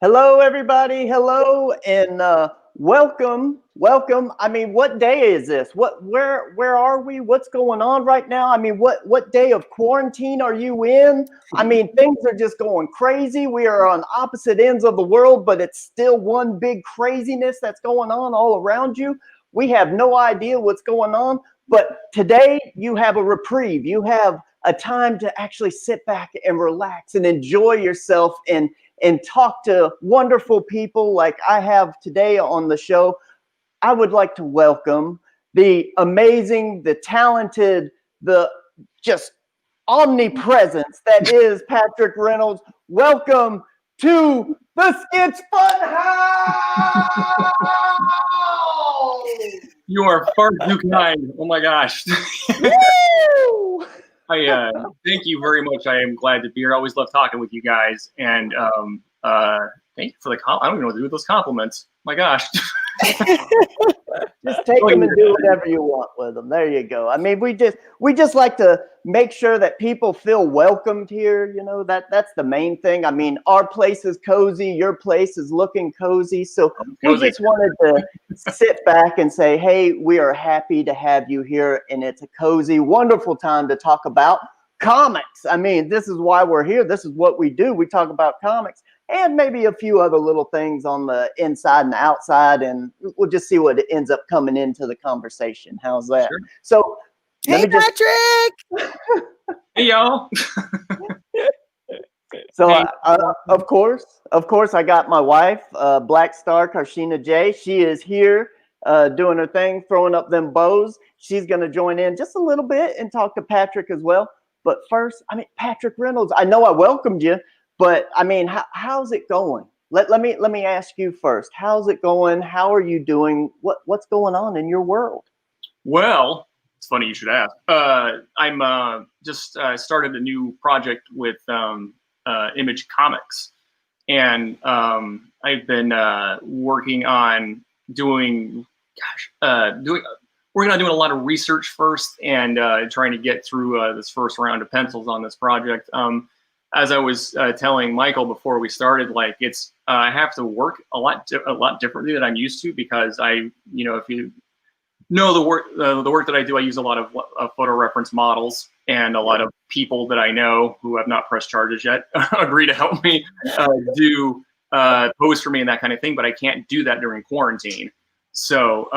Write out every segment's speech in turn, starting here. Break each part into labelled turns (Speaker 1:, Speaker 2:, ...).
Speaker 1: Hello, everybody. Hello, and welcome, welcome. I mean, what day is this? Where are we? What's going on right now? I mean, what day of quarantine are you in? I mean, things are just going crazy. We are on opposite ends of the world, but it's still one big craziness that's going on all around you. We have no idea what's going on, but today you have a reprieve. You have a time to actually sit back and relax and enjoy yourself and talk to wonderful people like I have today on the show. I would like to welcome the amazing, the talented, the just omnipresence that is Patric Reynolds. Welcome to the Skits Fun House!
Speaker 2: You are far too kind. Oh my gosh.
Speaker 1: Woo!
Speaker 2: Thank you very much. I am glad to be here. I always love talking with you guys. And thank you for the I don't even know what to do with those compliments. My gosh.
Speaker 1: Just take them and do whatever you want with them. There you go. I mean, we just like to make sure that people feel welcomed here. You know, that's the main thing. I mean, our place is cozy. Your place is looking cozy. So we just wanted to sit back and say, hey, we are happy to have you here. And it's a cozy, wonderful time to talk about comics. I mean, this is why we're here. This is what we do. We talk about comics. And maybe a few other little things on the inside and the outside, and we'll just see what ends up coming into the conversation. How's that?
Speaker 2: Sure.
Speaker 1: So,
Speaker 3: hey, Patrick!
Speaker 2: Hey, y'all.
Speaker 1: So, hey. Of course, I got my wife, Black Star Karshina J. She is here doing her thing, throwing up them bows. She's going to join in just a little bit and talk to Patrick as well. But first, I mean, Patric Reynolds, I know I welcomed you. But I mean, how's it going? Let me ask you first. How's it going? How are you doing? What's going on in your world?
Speaker 2: Well, it's funny you should ask. I'm just started a new project with Image Comics, and I've been working on doing doing a lot of research first and trying to get through this first round of pencils on this project. As I was telling Michael before we started, like it's I have to work a lot differently than I'm used to because if you know the work that I do, I use a lot of photo reference models and a lot of people that I know who have not pressed charges yet agree to help me do pose for me and that kind of thing. But I can't do that during quarantine. So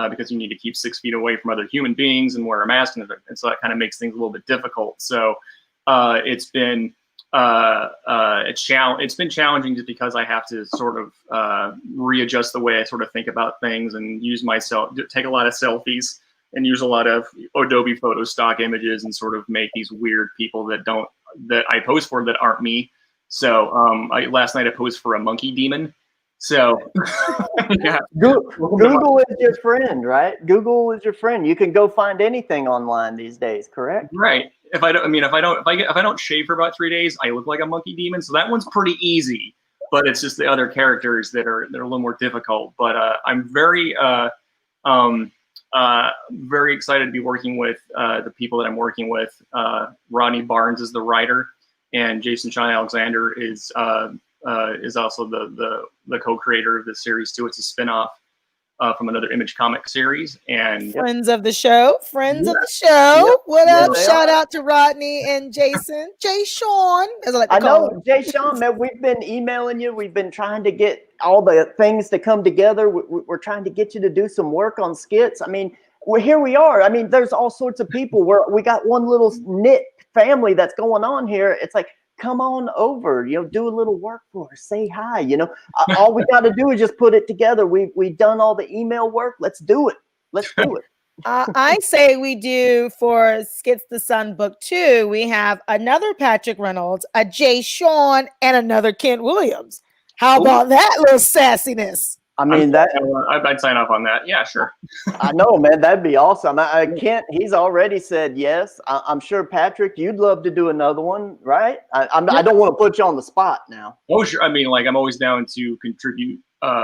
Speaker 2: because you need to keep 6 feet away from other human beings and wear a mask, and so that kind of makes things a little bit difficult. So it's been challenging just because I have to sort of readjust the way I sort of think about things and take a lot of selfies and use a lot of Adobe photo stock images and sort of make these weird people that I pose for that aren't me. So last night I posed for a monkey demon. So
Speaker 1: yeah. Google is your friend, right? Google is your friend. You can go find anything online these days, correct?
Speaker 2: Right. If I don't shave for about 3 days, I look like a monkey demon. So that one's pretty easy, but it's just the other characters that are a little more difficult. But I'm very excited to be working with the people that I'm working with. Rodney Barnes is the writer, and Jason Sean Alexander is also the co-creator of this series too. It's a spinoff from another Image comic series, and
Speaker 3: friends of the show. Yep. What up? Shout out to Rodney and Jason. Jay Sean, as I like to call him.
Speaker 1: Jay Sean, man, we've been emailing you. We've been trying to get all the things to come together. We're trying to get you to do some work on skits. I mean, here we are. I mean, there's all sorts of people. We got one little knit family that's going on here. It's like, come on over, do a little work for us, say hi, all we got to do is just put it together. We've done all the email work. Let's do it.
Speaker 3: I say we do for Skits the Sun Book 2. We have another Patric Reynolds, a Jay Sean, and another Kent Williams. How about that little sassiness?
Speaker 1: I mean,
Speaker 2: I'd sign off on that. Yeah, sure.
Speaker 1: I know, man. That'd be awesome. Kent, he's already said yes. I'm sure, Patric, you'd love to do another one, right? I don't want to put you on the spot now.
Speaker 2: Oh, sure. I mean, like, I'm always down to contribute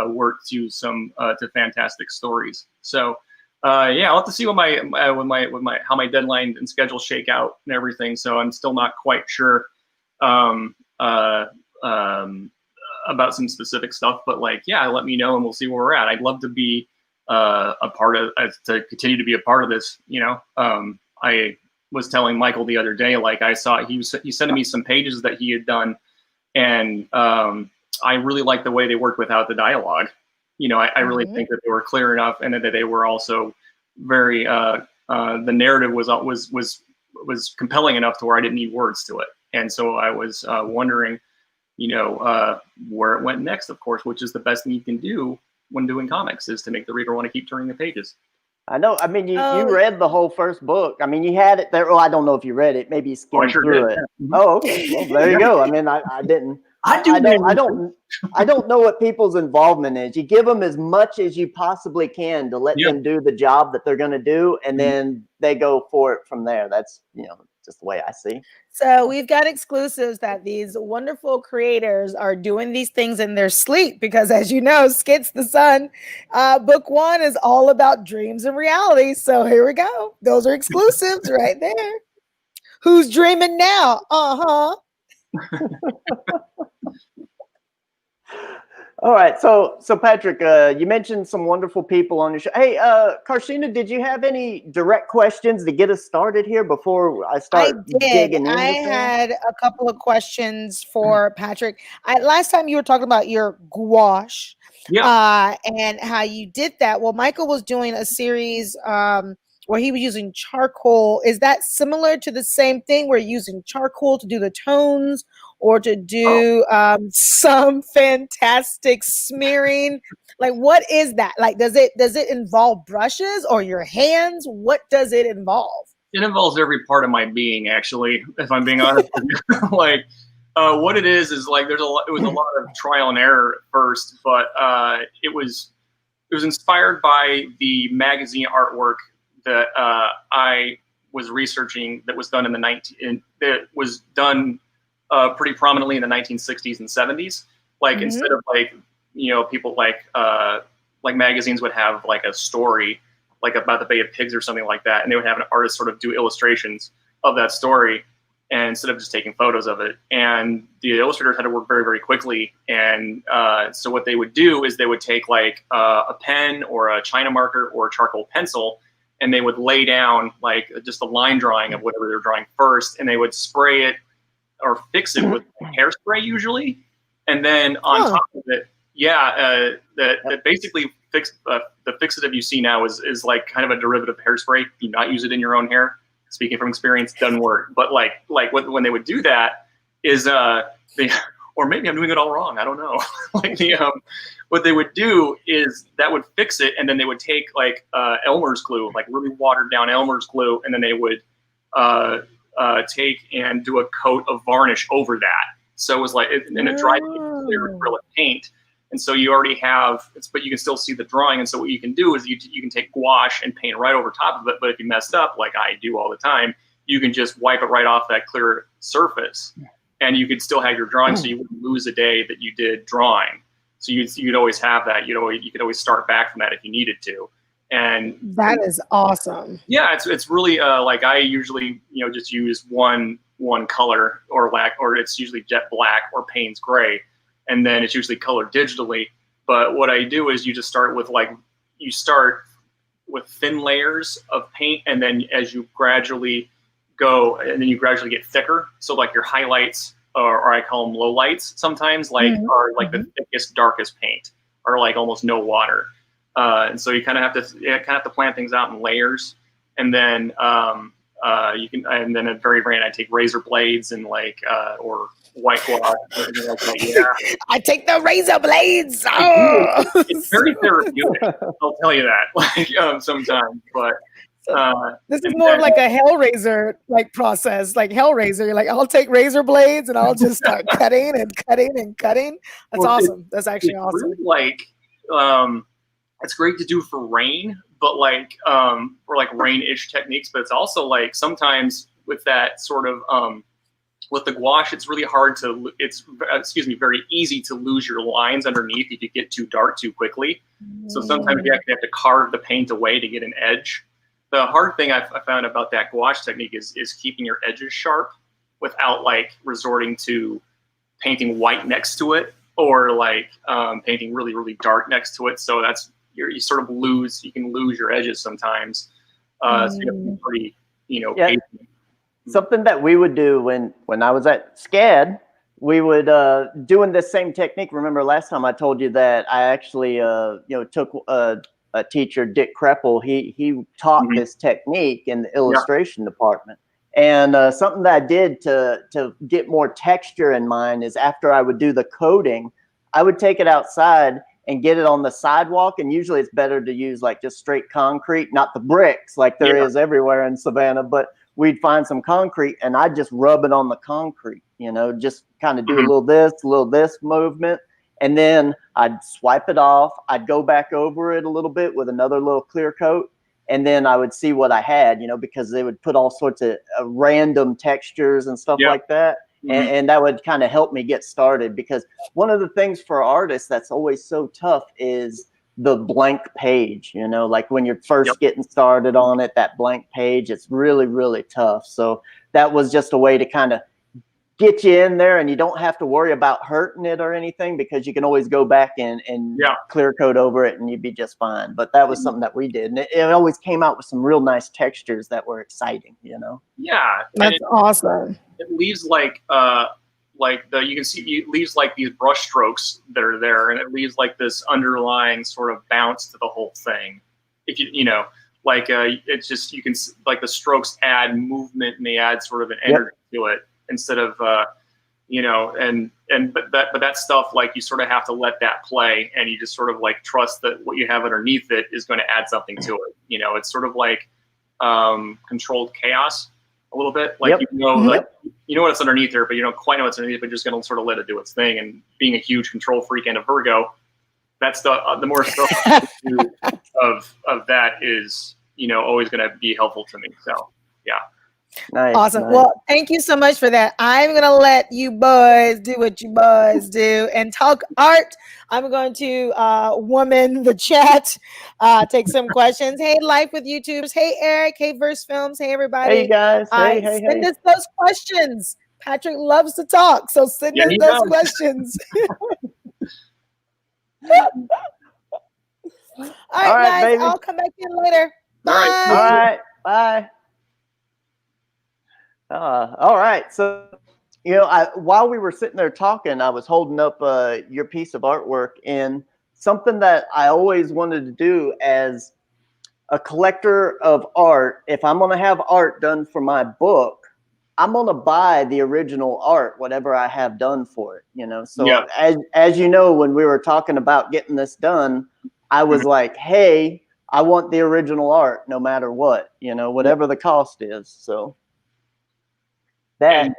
Speaker 2: work to some to fantastic stories. So, yeah, I'll have to see what how my deadline and schedule shake out and everything. So I'm still not quite sure about some specific stuff, but like, yeah, let me know and we'll see where we're at. I'd love to be a part of, to continue to be a part of this. You know, I was telling Michael the other day, like I saw he sent me some pages that he had done, and I really liked the way they worked without the dialogue. You know, I really think that they were clear enough, and that they were also very the narrative was compelling enough to where I didn't need words to it. And so I was wondering, you know, where it went next, of course, which is the best thing you can do when doing comics, is to make the reader want to keep turning the pages.
Speaker 1: I know. I mean, you read the whole first book. I mean, you had it there. Well, I don't know if you read it. Maybe you skimmed through it. Yeah. Oh, okay. Well, there you go. I mean, I didn't. I don't know what people's involvement is. You give them as much as you possibly can to let them do the job that they're going to do, and then they go for it from there. That's, you know, just the way I see.
Speaker 3: So we've got exclusives that these wonderful creators are doing these things in their sleep, because as you know, Skits the Sun, book 1 is all about dreams and reality. So here we go. Those are exclusives right there. Who's dreaming now?
Speaker 1: All right, so Patric, you mentioned some wonderful people on your show. Hey, Karshina, did you have any direct questions to get us started here before I start digging into things?
Speaker 3: I had a couple of questions for Patric. Last time you were talking about your gouache, and how you did that. Well, Michael was doing a series where he was using charcoal. Is that similar to the same thing, where you're using charcoal to do the tones, or to do some fantastic smearing? Like, what is that? Like, does it involve brushes or your hands? What does it involve?
Speaker 2: It involves every part of my being, actually, if I'm being honest with you. Like, what it is like it was a lot of trial and error at first, but it was inspired by the magazine artwork that I was researching, that was done pretty prominently in the 1960s and 70s. Like, instead of like, you know, people like magazines would have like a story like about the Bay of Pigs or something like that, and they would have an artist sort of do illustrations of that story, and instead of just taking photos of it. And the illustrators had to work very, very quickly. And so what they would do is they would take like a pen or a China marker or a charcoal pencil, and they would lay down like just a line drawing of whatever they were drawing first, and they would spray it or fix it with hairspray usually. And then on top of it, that basically the fixative you see now is like kind of a derivative of hairspray. Do not use it in your own hair. Speaking from experience, doesn't work. But like when they would do that is or maybe I'm doing it all wrong. I don't know. Like what they would do is that would fix it, and then they would take like Elmer's glue, like really watered down Elmer's glue, and then they would take and do a coat of varnish over that. So it was like, and it dried clear acrylic paint. And so you already have, but you can still see the drawing. And so what you can do is you can take gouache and paint right over top of it. But if you messed up, like I do all the time, you can just wipe it right off that clear surface, and you could still have your drawing. So you wouldn't lose a day that you did drawing. So you'd always have that. You could always start back from that if you needed to. And
Speaker 3: that is awesome.
Speaker 2: Yeah, it's really like I usually just use one color, or it's usually jet black or Payne's gray, and then it's usually colored digitally. But what I do is you just start with thin layers of paint, and then as you gradually go, and then you gradually get thicker. So like your highlights, or I call them lowlights sometimes, are like the thickest, darkest paint, or like almost no water. And so you kind of have to plan things out in layers, and then you can, and then at very end I take razor blades and or white gouache.
Speaker 3: I take the razor blades.
Speaker 2: It's very therapeutic. I'll tell you that. Sometimes, but
Speaker 3: this is more of like a Hellraiser process, like Hellraiser. You're like, I'll take razor blades and I'll just start cutting and cutting and cutting. That's awesome. That's actually awesome.
Speaker 2: Really it's great to do for rain, but for like rain-ish techniques. But it's also like sometimes with that sort of with the gouache, it's really hard to. Very easy to lose your lines underneath if you get too dark too quickly. So sometimes you actually have to carve the paint away to get an edge. The hard thing I found about that gouache technique is keeping your edges sharp without resorting to painting white next to it. or like painting really, really dark next to it. So that's you sort of you can lose your edges sometimes. So you have to be pretty, patient.
Speaker 1: Something that we would do when I was at SCAD, we would doing this same technique. Remember last time I told you that I actually took a teacher, Dick Kreppel. He taught this technique in the illustration department. And something that I did to get more texture in mine is after I would do the coating, I would take it outside and get it on the sidewalk. And usually it's better to use like just straight concrete, not the bricks like there is everywhere in Savannah, but we'd find some concrete and I'd just rub it on the concrete, just kind of do a little this movement. And then I'd swipe it off. I'd go back over it a little bit with another little clear coat. And then I would see what I had, because they would put all sorts of random textures and stuff like that. And that would kind of help me get started, because one of the things for artists that's always so tough is the blank page, like when you're first getting started on it, that blank page, it's really, really tough. So that was just a way to kind of get you in there, and you don't have to worry about hurting it or anything, because you can always go back and clear coat over it and you'd be just fine. But that was something that we did, and it always came out with some real nice textures that were exciting,
Speaker 2: Yeah,
Speaker 3: that's awesome.
Speaker 2: It leaves like you can see it leaves like these brush strokes that are there, and it leaves like this underlying sort of bounce to the whole thing. If it's just, you can like the strokes add movement and they add sort of an energy to it, instead of but that stuff, like, you sort of have to let that play, and you just sort of like trust that what you have underneath it is going to add something to it. It's sort of like controlled chaos a little bit. Like like you know what's underneath there, but you don't quite know what's underneath, but you're just going to sort of let it do its thing. And being a huge control freak and a Virgo, that's the more stuff of that is always going to be helpful to me. So yeah.
Speaker 1: Nice,
Speaker 3: awesome.
Speaker 1: nice.
Speaker 3: Well, thank you so much for that. I'm going to let you boys do what you boys do and talk art. I'm going to woman the chat, take some questions. Hey, Life with YouTubers. Hey, Eric. Hey, Verse Films. Hey, everybody.
Speaker 1: Hey, guys. Hey.
Speaker 3: Send us those questions. Patrick loves to talk, so send us those questions. All right, guys. Baby. I'll come back in later. Bye.
Speaker 1: All right. Bye. All right. So, while we were sitting there talking, I was holding up your piece of artwork, and something that I always wanted to do as a collector of art, if I'm going to have art done for my book, I'm going to buy the original art, whatever I have done for it, So as you know, when we were talking about getting this done, I was like, hey, I want the original art no matter what, whatever the cost is. So. And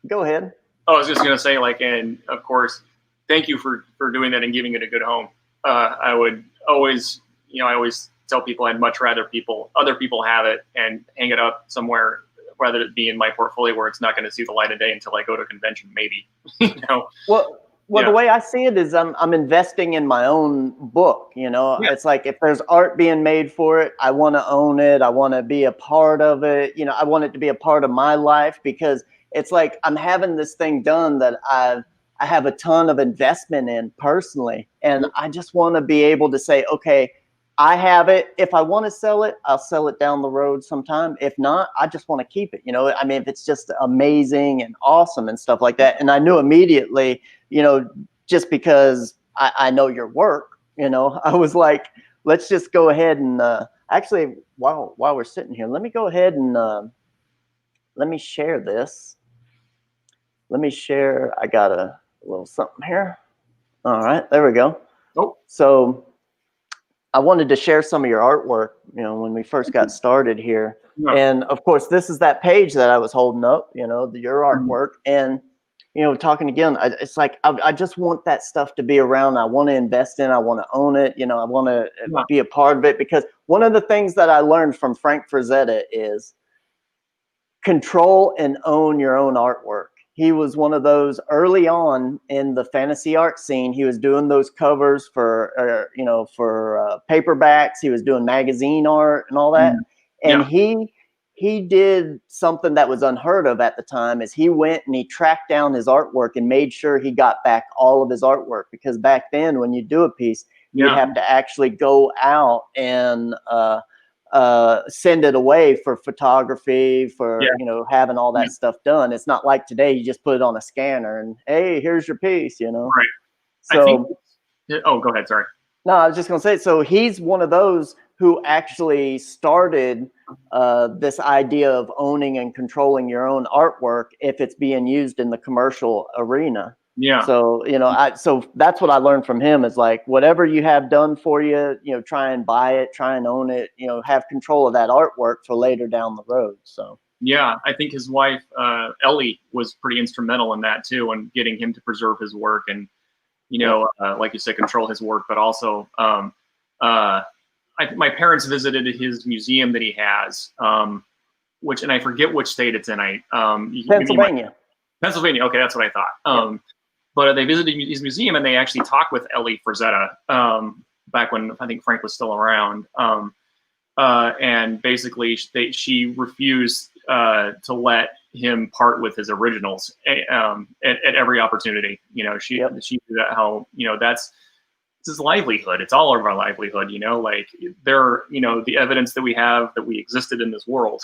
Speaker 1: go ahead.
Speaker 2: I was just going to say, and of course, thank you for doing that and giving it a good home. I would always, I always tell people I'd much rather other people have it and hang it up somewhere, rather than it be in my portfolio where it's not going to see the light of day until I go to a convention, maybe.
Speaker 1: Well, the way I see it is I'm investing in my own book, It's like, if there's art being made for it, I want to own it. I want to be a part of it. I want it to be a part of my life, because it's like I'm having this thing done that I have a ton of investment in personally. And I just want to be able to say, okay, I have it. If I want to sell it, I'll sell it down the road sometime. If not, I just want to keep it. If it's just amazing and awesome and stuff like that. And I knew immediately, just because I know your work, I was like, let's just go ahead and actually, while we're sitting here, let me go ahead and let me share this. Let me share. I got a little something here. All right, there we go.
Speaker 2: Oh,
Speaker 1: so I wanted to share some of your artwork, when we first got started here. Yeah. And of course, this is that page that I was holding up, your artwork. And, talking again, it's like, I just want that stuff to be around. I want to invest in, I want to own it. I want to be a part of it, because one of the things that I learned from Frank Frazetta is control and own your own artwork. He was one of those early on in the fantasy art scene. He was doing those covers for paperbacks. He was doing magazine art and all that. And he he did something that was unheard of at the time. Is he went and he tracked down his artwork and made sure he got back all of his artwork, because back then when you do a piece, you'd have to actually go out and send it away for photography, for having all that stuff done. It's not like today you just put it on a scanner and hey, here's your piece,
Speaker 2: Right.
Speaker 1: So
Speaker 2: oh, go ahead, sorry.
Speaker 1: No, I was just gonna say, so he's one of those who actually started this idea of owning and controlling your own artwork if it's being used in the commercial arena.
Speaker 2: Yeah.
Speaker 1: So, so that's what I learned from him, is like, whatever you have done for you, try and buy it, try and own it, have control of that artwork for later down the road. So,
Speaker 2: yeah, I think his wife, Ellie, was pretty instrumental in that too, and getting him to preserve his work and, like you said, control his work, but also, my parents visited his museum that he has, and I forget which state it's in.
Speaker 1: Pennsylvania.
Speaker 2: Pennsylvania. Okay, that's what I thought. But they visited his museum and they actually talked with Ellie Frazetta back when I think Frank was still around. And basically, she refused to let him part with his originals at every opportunity. She did that. How that's his livelihood. It's all of our livelihood. Like the evidence that we have that we existed in this world.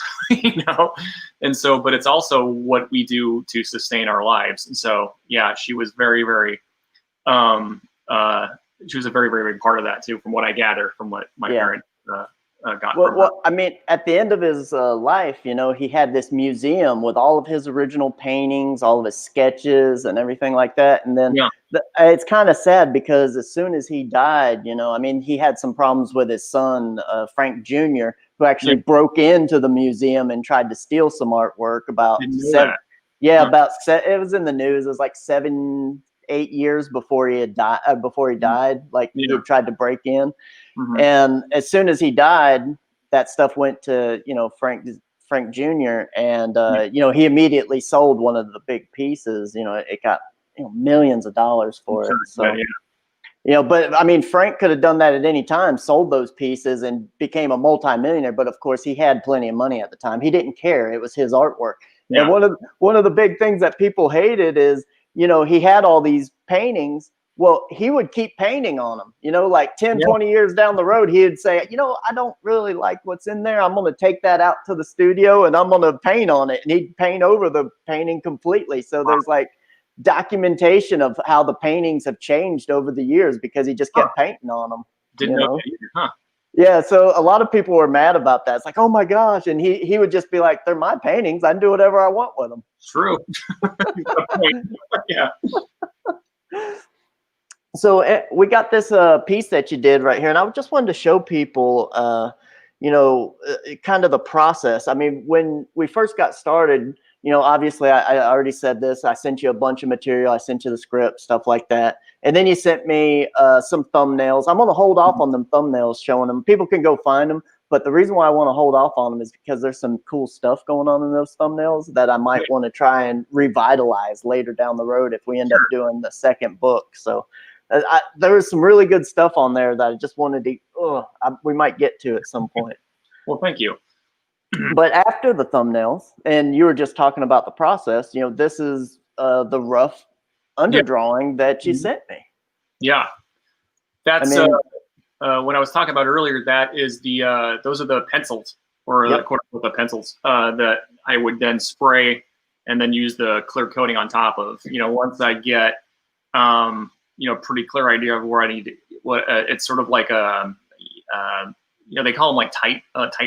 Speaker 2: And so, but it's also what we do to sustain our lives. And so, yeah, she was very, very. She was a very, very big part of that too, from what I gather from what my parents.
Speaker 1: Well, I mean, at the end of his life, he had this museum with all of his original paintings, all of his sketches and everything like that. And then it's kind of sad, because as soon as he died, I mean, he had some problems with his son, Frank Jr., who actually broke into the museum and tried to steal some artwork about it was in the news. It was like 7-8 years before he had died. Like he had tried to break in. And as soon as he died, that stuff went to, Frank Jr. And, he immediately sold one of the big pieces. It got, millions of dollars for it. So, but I mean, Frank could have done that at any time, sold those pieces and became a multimillionaire. But of course, he had plenty of money at the time. He didn't care. It was his artwork. Yeah. And one of the big things that people hated is, he had all these paintings. Well, he would keep painting on them, like 10, 20 years down the road, he'd say, I don't really like what's in there. I'm going to take that out to the studio and I'm going to paint on it. And he'd paint over the painting completely. So there's like documentation of how the paintings have changed over the years, because he just kept painting on them.
Speaker 2: Didn't know that either, huh?
Speaker 1: Yeah, so a lot of people were mad about that. It's like, oh my gosh. And he would just be like, they're my paintings. I can do whatever I want with them.
Speaker 2: True. Yeah.
Speaker 1: So we got this piece that you did right here, and I just wanted to show people, kind of the process. I mean, when we first got started, obviously I already said this. I sent you a bunch of material. I sent you the script, stuff like that. And then you sent me some thumbnails. I'm going to hold off on them thumbnails, showing them. People can go find them. But the reason why I want to hold off on them is because there's some cool stuff going on in those thumbnails that I might want to try and revitalize later down the road if we end up doing the second book. So there was some really good stuff on there that I just wanted to, we might get to at some point.
Speaker 2: Well, thank you.
Speaker 1: But after the thumbnails, and you were just talking about the process, this is the rough underdrawing that you sent me.
Speaker 2: Yeah. That's what I was talking about earlier. That is those are the pencils, or quote unquote the pencils that I would then spray and then use the clear coating on top of. Once I get pretty clear idea of where I need to. It's sort of like they call them like tight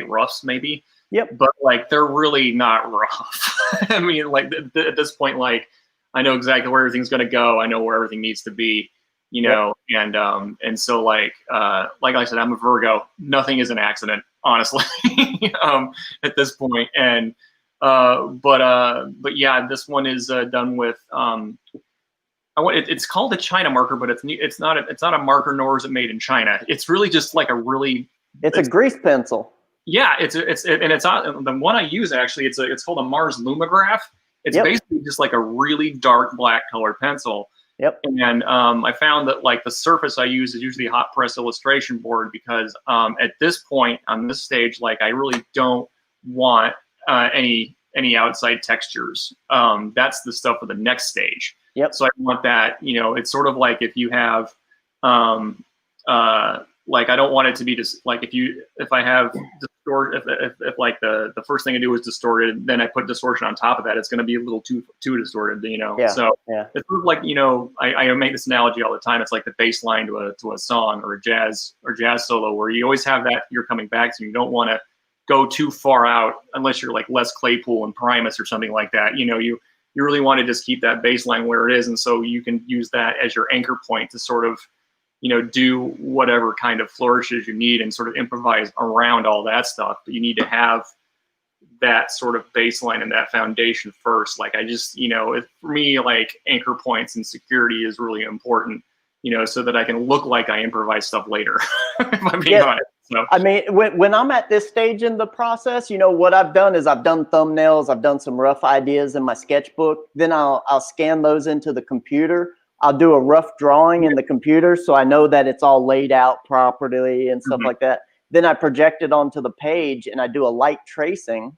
Speaker 2: roughs maybe.
Speaker 1: Yep.
Speaker 2: But like they're really not rough. I mean, like at this point, like I know exactly where everything's gonna go. I know where everything needs to be. And so like I said, I'm a Virgo. Nothing is an accident, honestly, at this point. And but yeah, this one is done with it's called a China marker, but it's not a marker, nor is it made in China. It's really just like
Speaker 1: it's a grease pencil.
Speaker 2: Yeah, it's the one I use actually. It's called a Mars Lumograph. It's basically just like a really dark black colored pencil.
Speaker 1: Yep.
Speaker 2: And I found that like the surface I use is usually a hot press illustration board, because at this point on this stage, like I really don't want any outside textures. That's the stuff for the next stage.
Speaker 1: Yep.
Speaker 2: So I want that, it's sort of like if you have, like, I don't want it to be just like if I have distort, if like the first thing I do is distorted, then I put distortion on top of that, it's going to be a little too distorted,
Speaker 1: Yeah.
Speaker 2: So
Speaker 1: yeah.
Speaker 2: it's sort of like, I make this analogy all the time. It's like the bass line to a song or a jazz solo, where you always have that you're coming back to. You don't want to go too far out unless you're like Les Claypool and Primus or something like that. You really want to just keep that bass line where it is, and so you can use that as your anchor point to sort of do whatever kind of flourishes you need and sort of improvise around all that stuff. But you need to have that sort of baseline and that foundation first. Like I just, for me, like anchor points and security is really important, so that I can look like I improvise stuff later, if I'm being honest. So.
Speaker 1: I mean, when I'm at this stage in the process, what I've done is I've done thumbnails, I've done some rough ideas in my sketchbook. Then I'll scan those into the computer. I'll do a rough drawing in the computer so I know that it's all laid out properly and stuff like that. Then I project it onto the page and I do a light tracing.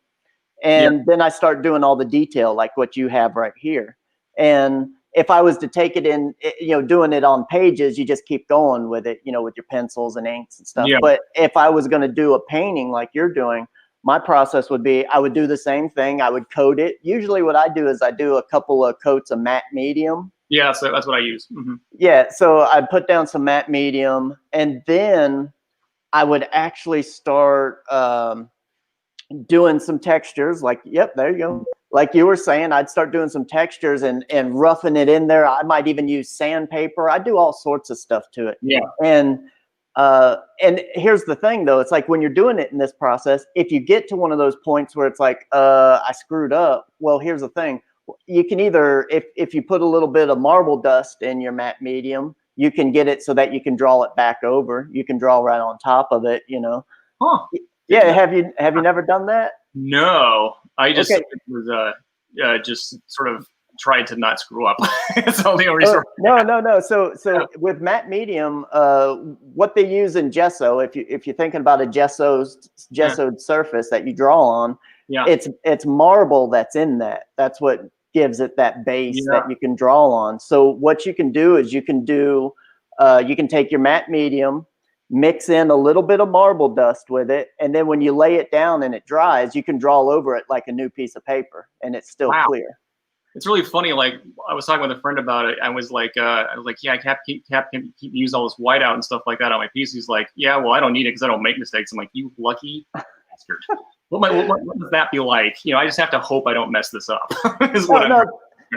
Speaker 1: And then I start doing all the detail like what you have right here. And if I was to take it in, doing it on pages, you just keep going with it, with your pencils and inks and stuff. But if I was going to do a painting like you're doing, my process would be I would do the same thing. I would coat it. Usually what I do is I do a couple of coats of matte medium.
Speaker 2: Yeah, so that's what I use.
Speaker 1: Yeah, so I put down some matte medium, and then I would actually start doing some textures. Like, yep, there you go. Like you were saying, I'd start doing some textures and roughing it in there. I might even use sandpaper. I do all sorts of stuff to it.
Speaker 2: Yeah.
Speaker 1: And here's the thing, though. It's like when you're doing it in this process, if you get to one of those points where it's like, I screwed up. Well, here's the thing. You can either, if you put a little bit of marble dust in your matte medium, you can get it so that you can draw it back over. You can draw right on top of it,
Speaker 2: Huh.
Speaker 1: Yeah. Have you never done that?
Speaker 2: No, I just was just sort of tried to not screw up. It's only a resource.
Speaker 1: No. So with matte medium, what they use in gesso, if you're thinking about a gessoed surface that you draw on, it's marble that's in that. That's what gives it that base that you can draw on. So what you can do is you can take your matte medium, mix in a little bit of marble dust with it, and then when you lay it down and it dries, you can draw over it like a new piece of paper, and it's still clear.
Speaker 2: It's really funny. Like I was talking with a friend about it. I was like, yeah, I keep use all this whiteout and stuff like that on my piece. He's like, yeah, well, I don't need it because I don't make mistakes. I'm like, you lucky bastard. What does that be like? I just have to hope I don't mess this up. Is what I'm trying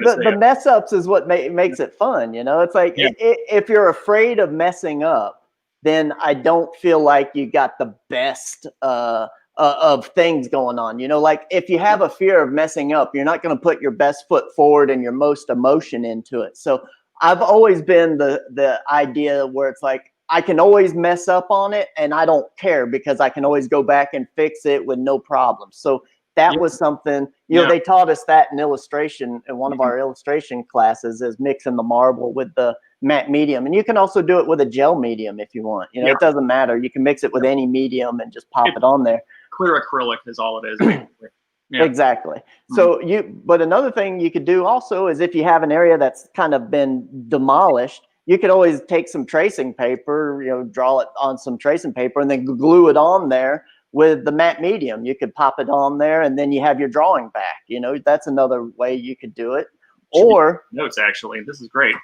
Speaker 2: to say.
Speaker 1: The mess ups is what makes it fun. It's like if you're afraid of messing up, then I don't feel like you got the best of things going on. Like if you have a fear of messing up, you're not going to put your best foot forward and your most emotion into it. So I've always been the idea where it's like, I can always mess up on it and I don't care because I can always go back and fix it with no problem. So that was something, they taught us that in illustration in one of our illustration classes, is mixing the marble with the matte medium. And you can also do it with a gel medium if you want. It doesn't matter. You can mix it with any medium and just pop it on there.
Speaker 2: Clear acrylic is all it is, basically.
Speaker 1: Exactly. So but another thing you could do also is if you have an area that's kind of been demolished, you could always take some tracing paper, draw it on some tracing paper and then glue it on there with the matte medium. You could pop it on there and then you have your drawing back. That's another way you could do it. Or
Speaker 2: notes, actually, this is great.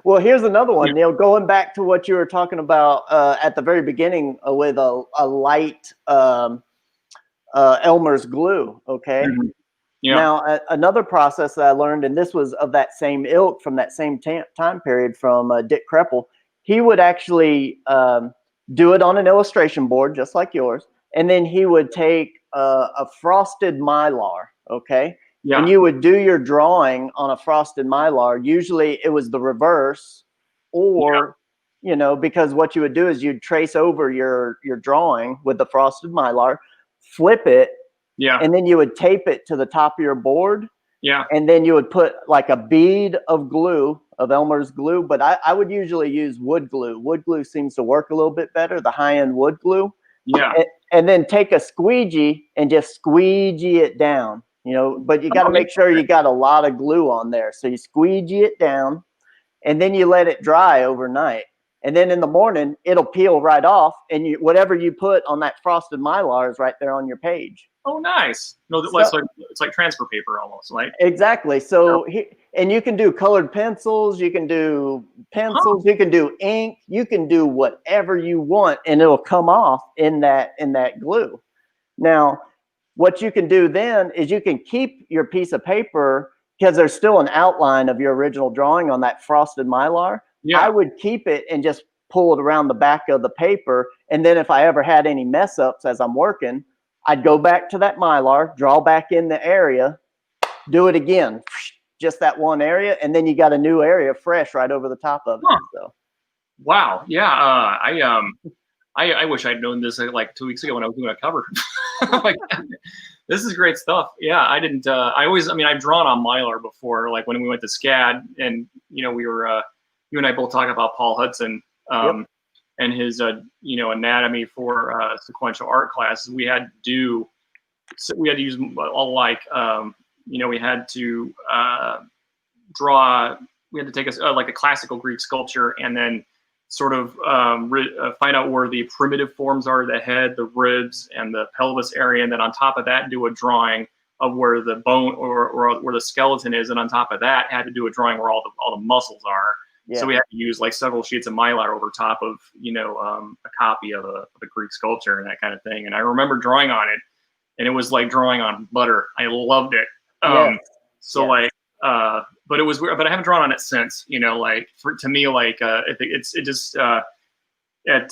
Speaker 1: Well, here's another one, Neil, going back to what you were talking about at the very beginning with a light Elmer's glue. Okay.
Speaker 2: Yeah.
Speaker 1: Now, another process that I learned, and this was of that same ilk from that same time period from Dick Kreppel, he would actually do it on an illustration board just like yours. And then he would take a frosted Mylar. Okay.
Speaker 2: Yeah.
Speaker 1: And you would do your drawing on a frosted Mylar. Usually it was the reverse, or, because what you would do is you'd trace over your drawing with the frosted Mylar, flip it, and then you would tape it to the top of your board.
Speaker 2: Yeah.
Speaker 1: And then you would put like a bead of glue, of Elmer's glue. But I would usually use wood glue. Wood glue seems to work a little bit better, the high-end wood glue.
Speaker 2: Yeah.
Speaker 1: and then take a squeegee and just squeegee it down, you know, but you got to make sure you got a lot of glue on there. So you squeegee it down and then you let it dry overnight. And then in the morning, it'll peel right off, and whatever you put on that frosted Mylar is right there on your page.
Speaker 2: Oh, nice. No, it's like transfer paper almost, right?
Speaker 1: Exactly. So, and you can do colored pencils, you can do pencils, you can do ink, you can do whatever you want, and it'll come off in that glue. Now, what you can do then is you can keep your piece of paper because there's still an outline of your original drawing on that frosted Mylar. Yeah. I would keep it and just pull it around the back of the paper. And then if I ever had any mess ups as I'm working, I'd go back to that Mylar, draw back in the area, do it again, just that one area. And then you got a new area fresh right over the top of it. So.
Speaker 2: Wow. Yeah. I wish I'd known this like 2 weeks ago when I was doing a cover. Like, this is great stuff. Yeah, I didn't. I've drawn on Mylar before, like when we went to SCAD, and you know, we were you and I both talk about Paul Hudson and his anatomy for sequential art classes. We had to use all like we had to draw. We had to take like a classical Greek sculpture and then sort of find out where the primitive forms are, the head, the ribs, and the pelvis area, and then on top of that do a drawing of where the bone or where the skeleton is, and on top of that had to do a drawing where all the muscles are. Yeah. So we had to use like several sheets of Mylar over top of a copy of a Greek sculpture and that kind of thing. And I remember drawing on it, and it was like drawing on butter. I loved it. But it was weird. But I haven't drawn on it since. To me, like I like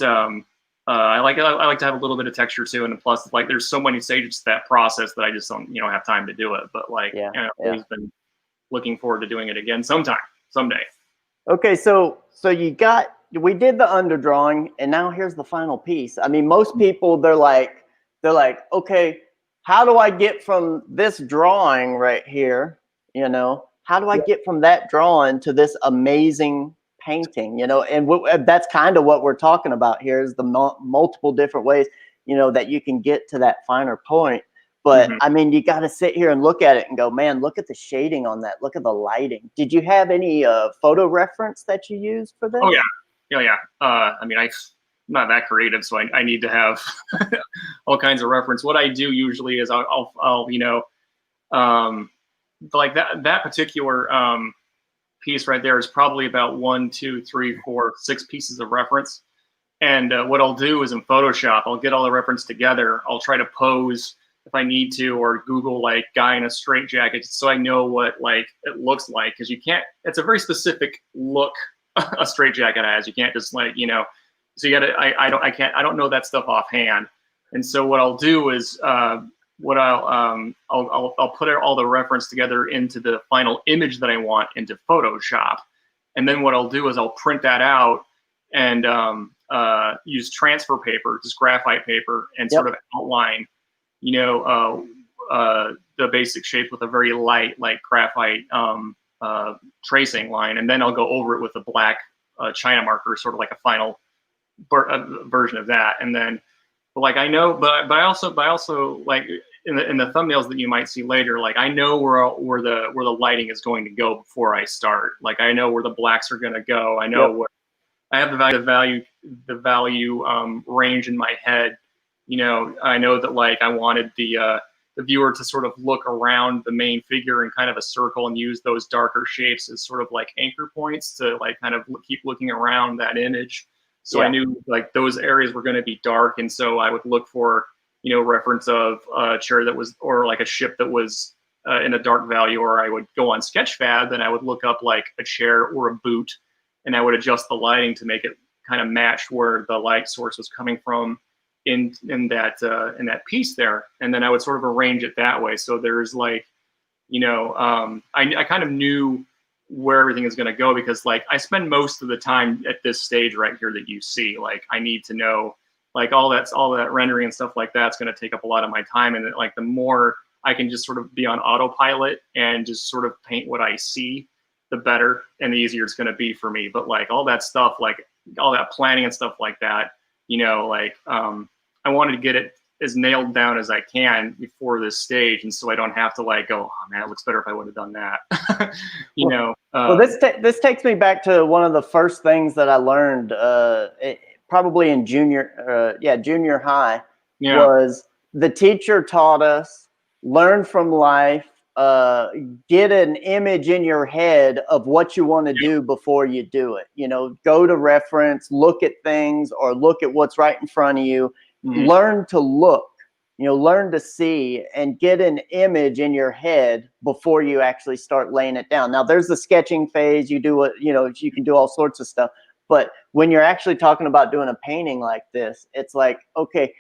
Speaker 2: to have a little bit of texture too, and plus, like, there's so many stages to that process that I just don't have time to do it. But like, I've always been looking forward to doing it again someday.
Speaker 1: Okay, so we did the underdrawing, and now here's the final piece. I mean, most people they're like, okay, how do I get from this drawing right here? How do I get from that drawing to this amazing painting? And that's kind of what we're talking about here is the multiple different ways, that you can get to that finer point. But I mean, you got to sit here and look at it and go, man, look at the shading on that. Look at the lighting. Did you have any photo reference that you used for this?
Speaker 2: Oh, yeah. I mean, I'm not that creative, so I need to have all kinds of reference. What I do usually is I'll like that particular piece right there is probably about 1, 2, 3, 4, 6 pieces of reference. And what I'll do is in Photoshop, I'll get all the reference together. I'll try to pose if I need to, or Google like guy in a straitjacket, so I know what like it looks like, because it's a very specific look a straitjacket has. You can't just like, so you gotta, I don't know that stuff offhand. And so what I'll do is I'll put all the reference together into the final image that I want into Photoshop. And then what I'll do is I'll print that out and use transfer paper, just graphite paper, and sort of outline, the basic shape with a very light, like graphite tracing line. And then I'll go over it with a black China marker, sort of like a final version of that. And then, like, I know, but I also like in the thumbnails that you might see later, like I know where the lighting is going to go before I start. Like I know where the blacks are going to go. I know what I have the value range in my head. I know that like I wanted the viewer to sort of look around the main figure in kind of a circle and use those darker shapes as sort of like anchor points to like kind of keep looking around that image. So I knew like those areas were going to be dark, and so I would look for reference of a chair that was, or like a ship that was in a dark value, or I would go on Sketchfab and I would look up like a chair or a boot, and I would adjust the lighting to make it kind of match where the light source was coming from in that piece there. And then I would sort of arrange it that way. So there's like, I kind of knew where everything is going to go, because like I spend most of the time at this stage right here that you see. Like I need to know like all that rendering and stuff like that's going to take up a lot of my time. And like the more I can just sort of be on autopilot and just sort of paint what I see, the better and the easier it's going to be for me. But like all that stuff, like all that planning and stuff like that, I wanted to get it as nailed down as I can before this stage, and so I don't have to like go, oh man, it looks better if I would have done that.
Speaker 1: Well, this takes me back to one of the first things that I learned, probably in junior high, was the teacher taught us, learn from life, get an image in your head of what you want to do before you do it. You know, go to reference, look at things, or look at what's right in front of you. Learn to look, you know, learn to see and get an image in your head before you actually start laying it down. Now there's the sketching phase. You do what, you know, you can do all sorts of stuff. But when you're actually talking about doing a painting like this, it's like, okay,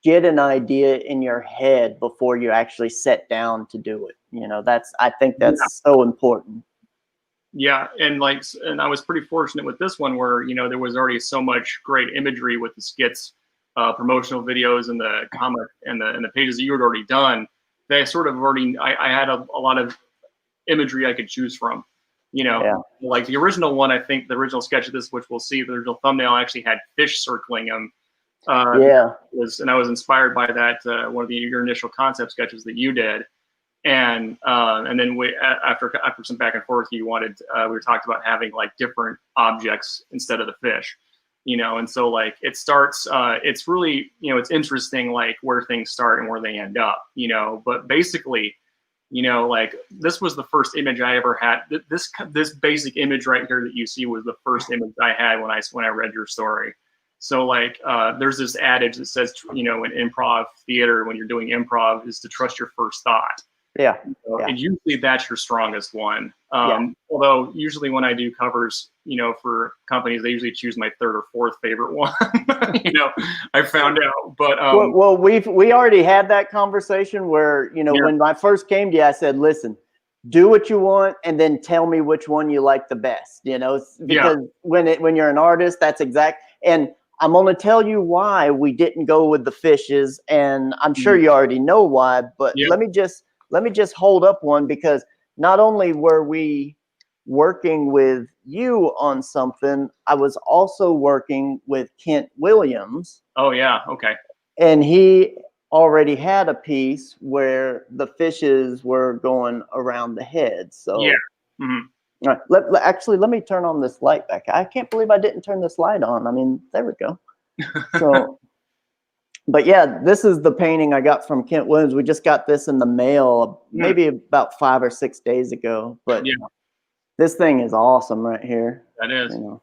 Speaker 1: get an idea in your head before you actually sit down to do it. You know, I think that's so important.
Speaker 2: Yeah. And I was pretty fortunate with this one where, you know, there was already so much great imagery with the skits, promotional videos and the comic and the pages that you had already done. They sort of already, I had a lot of imagery I could choose from, you know, like the original one. I think the original sketch of this, which we'll see, the original thumbnail actually had fish circling them. And I was inspired by that, one of your initial concept sketches that you did. And then after some back and forth, you wanted, we talked about having like different objects instead of the fish, you know? And so like it starts, it's really, you know, it's interesting, like where things start and where they end up, you know, but basically, you know, like this was the first image I ever had. This basic image right here that you see was the first image I had when I read your story. So like, there's this adage that says, you know, in improv theater, when you're doing improv, is to trust your first thought. And usually that's your strongest one. Although usually when I do covers, you know, for companies, they usually choose my third or fourth favorite one. You know, I found out. But
Speaker 1: well, we already had that conversation where, you know, when I first came to you, I said, listen, do what you want and then tell me which one you like the best. You know, because when you're an artist, that's exact. And I'm going to tell you why we didn't go with the fishes, and I'm sure you already know why, but let me just hold up one, because not only were we working with you on something, I was also working with Kent Williams.
Speaker 2: Oh yeah, okay.
Speaker 1: And he already had a piece where the fishes were going around the head. So all right, actually, let me turn on this light back. I can't believe I didn't turn this light on. I mean, there we go. So, but yeah, this is the painting I got from Kent Williams. We just got this in the mail maybe about 5 or 6 days ago. But this thing is awesome right here.
Speaker 2: That is.
Speaker 1: You know.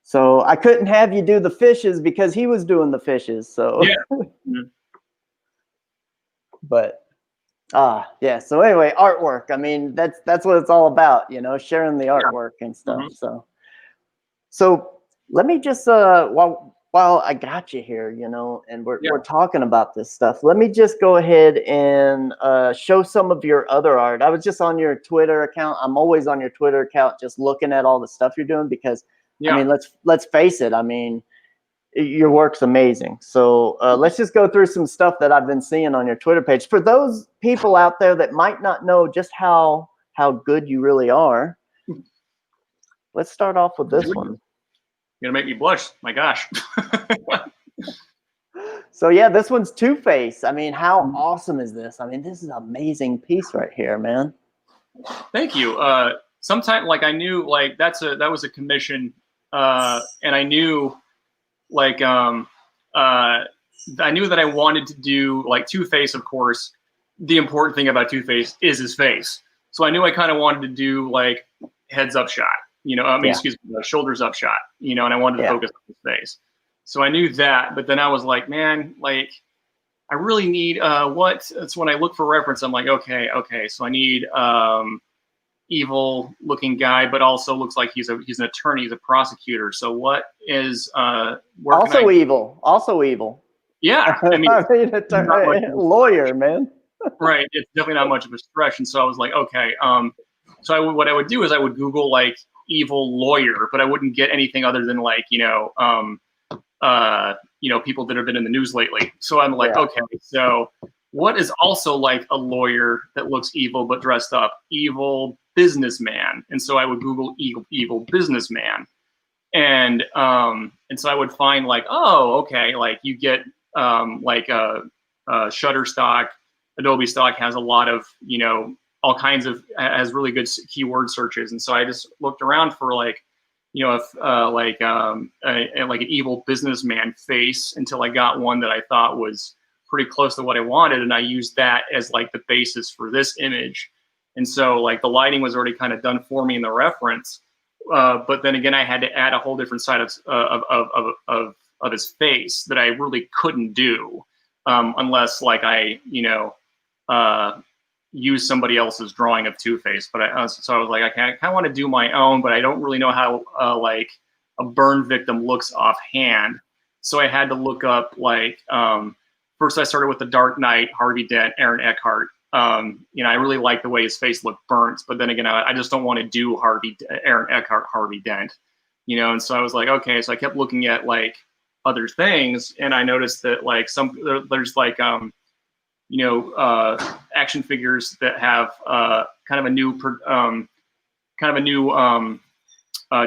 Speaker 1: So I couldn't have you do the fishes because he was doing the fishes. So but so anyway, artwork, I mean, that's what it's all about, you know, sharing the artwork and stuff. So let me just while I got you here, you know, and we're talking about this stuff, let me just go ahead and show some of your other art. I was just on your Twitter account. I'm always on your Twitter account just looking at all the stuff you're doing, because I mean, let's face it, I mean, your work's amazing. So let's just go through some stuff that I've been seeing on your Twitter page. For those people out there that might not know just how good you really are, let's start off with this one.
Speaker 2: You're gonna make me blush. My gosh.
Speaker 1: So yeah, this one's Two-Face. I mean, how awesome is this? I mean, this is an amazing piece right here, man.
Speaker 2: Thank you. Sometime, like, I knew, like, that was a commission, and I knew, like, I knew that I wanted to do, like, Two-Face, of course. The important thing about Two-Face is his face. So I knew I kind of wanted to do, like, heads up shot, you know, I mean, excuse me, shoulders up shot, you know, and I wanted to focus on his face. So I knew that, but then I was like, man, like, I really need, that's when I look for reference, I'm like, okay, so I need, evil looking guy, but also looks like he's an attorney, he's a prosecutor. So what is
Speaker 1: also evil?
Speaker 2: Yeah, I mean,
Speaker 1: lawyer, man.
Speaker 2: Right, it's definitely not much of a stretch. And so I was like, okay, so what I would do is I would Google like evil lawyer, but I wouldn't get anything other than like people that have been in the news lately. So I'm like, okay, so what is also like a lawyer that looks evil but dressed up? Evil businessman. And so I would Google evil businessman, and so I would find like, oh, okay, like you get Shutterstock, Adobe Stock has a lot of, all kinds of, has really good keyword searches. And so I just looked around for like, if like an evil businessman face until I got one that I thought was pretty close to what I wanted. And I used that as like the basis for this image. And so like the lighting was already kind of done for me in the reference. But then again, I had to add a whole different side of his face that I really couldn't do unless like I, use somebody else's drawing of Two-Face. But so I was like, I kind of want to do my own, but I don't really know how like a burn victim looks offhand. So I had to look up like, first I started with The Dark Knight, Harvey Dent, Aaron Eckhart. I really like the way his face looked burnt, but then again, I just don't want to do Aaron Eckhart, Harvey Dent, and so I was like, okay, so I kept looking at like other things, and I noticed that like there's like, action figures that have kind of a new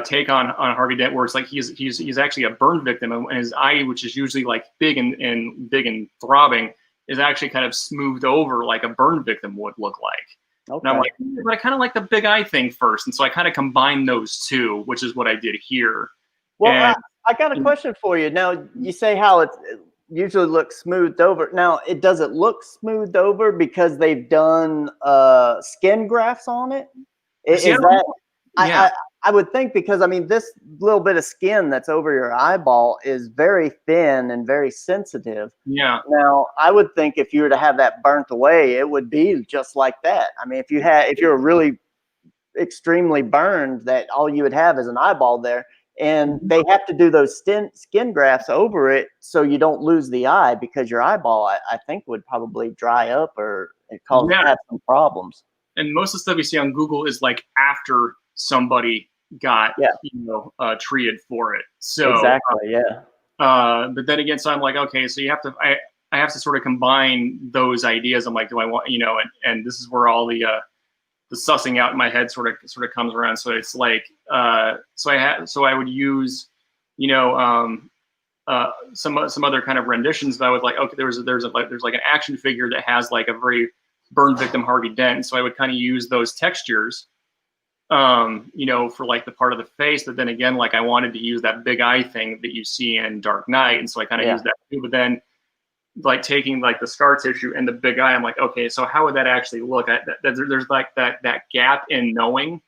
Speaker 2: take on Harvey Dent, where it's like he's actually a burn victim, and his eye, which is usually like big and throbbing, is actually kind of smoothed over like a burn victim would look like. Okay. And I'm like, but I kind of like the big eye thing first, and so I kind of combined those two, which is what I did here.
Speaker 1: Well, I got a question for you. Now, you say how it usually looks smoothed over. Now, does it look smoothed over because they've done skin grafts on it? Is that? Yeah. I would think, because I mean, this little bit of skin that's over your eyeball is very thin and very sensitive.
Speaker 2: Yeah.
Speaker 1: Now, I would think if you were to have that burnt away, it would be just like that. I mean, if you're really extremely burned, that all you would have is an eyeball there, and they have to do those skin grafts over it so you don't lose the eye, because your eyeball, I think, would probably dry up or have some problems.
Speaker 2: And most of the stuff you see on Google is like after somebody got treated for it. So
Speaker 1: exactly,
Speaker 2: but then again, so I'm like, okay, so I have to sort of combine those ideas. I'm like, do I want, and this is where all the sussing out in my head sort of comes around. So it's like, so I would use, some other kind of renditions that I would like, okay, there's like an action figure that has like a very burn victim Harvey Dent. So I would kind of use those textures, for like the part of the face. But then again, like I wanted to use that big eye thing that you see in Dark Knight. And so I kind of used that too. But then like taking like the scar tissue and the big eye, I'm like, okay, so how would that actually look? There's like that gap in knowing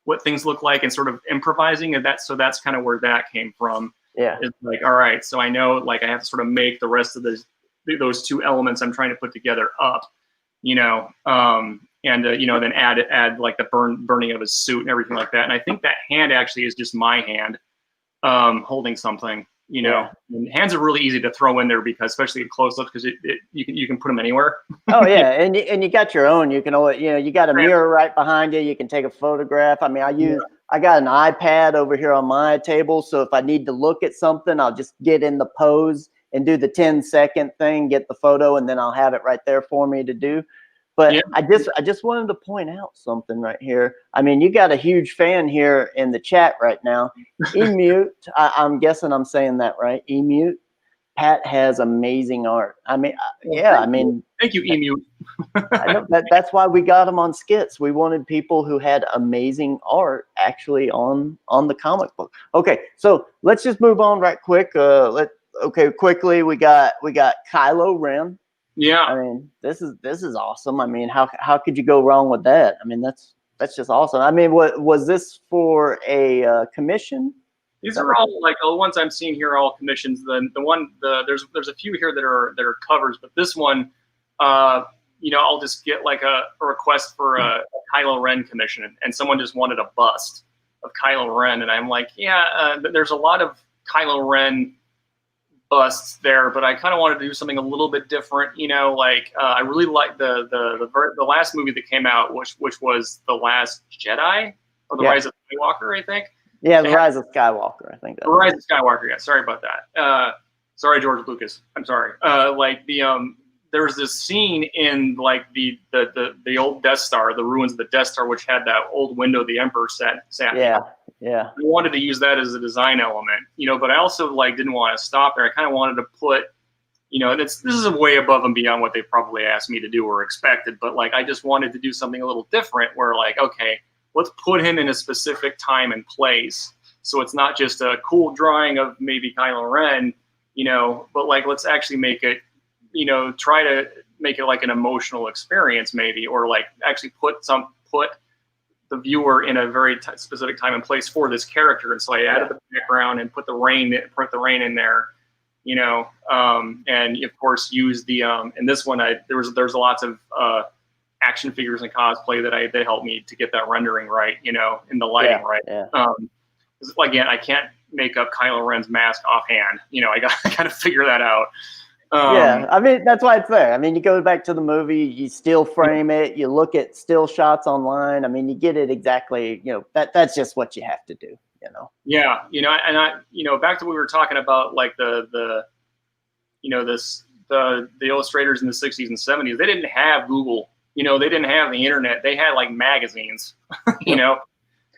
Speaker 2: what things look like and sort of improvising. And so that's kind of where that came from.
Speaker 1: Yeah.
Speaker 2: It's like, all right, so I know like I have to sort of make the rest of those two elements I'm trying to put together up, then add like the burning of his suit and everything like that. And I think that hand actually is just my hand holding something, And hands are really easy to throw in there, because especially in close ups, because you can put them anywhere.
Speaker 1: Oh yeah, and you got your own. You can always, you got a mirror right behind you. You can take a photograph. I mean, I got an iPad over here on my table, so if I need to look at something, I'll just get in the pose and do the 10-second thing, get the photo, and then I'll have it right there for me to do. But I just wanted to point out something right here. I mean, you got a huge fan here in the chat right now. Emute, I'm guessing I'm saying that right. Emute, Pat has amazing art. I mean,
Speaker 2: thank you, Emute.
Speaker 1: I know that's why we got him on Skits. We wanted people who had amazing art actually on the comic book. Okay, so let's just move on right quick. Quickly, we got Kylo Ren.
Speaker 2: Yeah,
Speaker 1: I mean, this is awesome. I mean, how could you go wrong with that? I mean, that's just awesome. I mean, what was this for a commission?
Speaker 2: These are all like the ones I'm seeing here are all commissions. There's a few here that are covers, but this one, I'll just get like a request for a Kylo Ren commission, and someone just wanted a bust of Kylo Ren, and I'm like, there's a lot of Kylo Ren busts there, but I kind of wanted to do something a little bit different. I really liked the last movie that came out, which was The Last Jedi or The Rise of Skywalker, I think.
Speaker 1: Yeah, The Rise of Skywalker, I think.
Speaker 2: The Rise of Skywalker. Yeah, sorry about that. Sorry, George Lucas. I'm sorry. There's this scene in like the old Death Star, the ruins of the Death Star, which had that old window the Emperor sat.
Speaker 1: Yeah.
Speaker 2: I wanted to use that as a design element, but I also like didn't want to stop there. I kind of wanted to put, you know, this is way above and beyond what they probably asked me to do or expected. But like, I just wanted to do something a little different where like, okay, let's put him in a specific time and place. So it's not just a cool drawing of maybe Kylo Ren, you know, but like, let's actually make it, you know, try to make it like an emotional experience maybe, or like actually put the viewer in a very specific time and place for this character. And so I added the background and put the rain in there, you know, and of course use the in this one there's lots of action figures and cosplay that helped me to get that rendering right, you know, in the lighting right. Again, I can't make up Kylo Ren's mask offhand, you know. I got to figure that out.
Speaker 1: Yeah, I mean, that's why it's there. I mean, you go back to the movie, you still frame it, you look at still shots online. I mean, you get it exactly, you know, that's just what you have to do, you know? Yeah,
Speaker 2: you know, and you know, back to what we were talking about, like the you know, the illustrators in the 60s and 70s, they didn't have Google, you know, they didn't have the internet. They had like magazines, you know.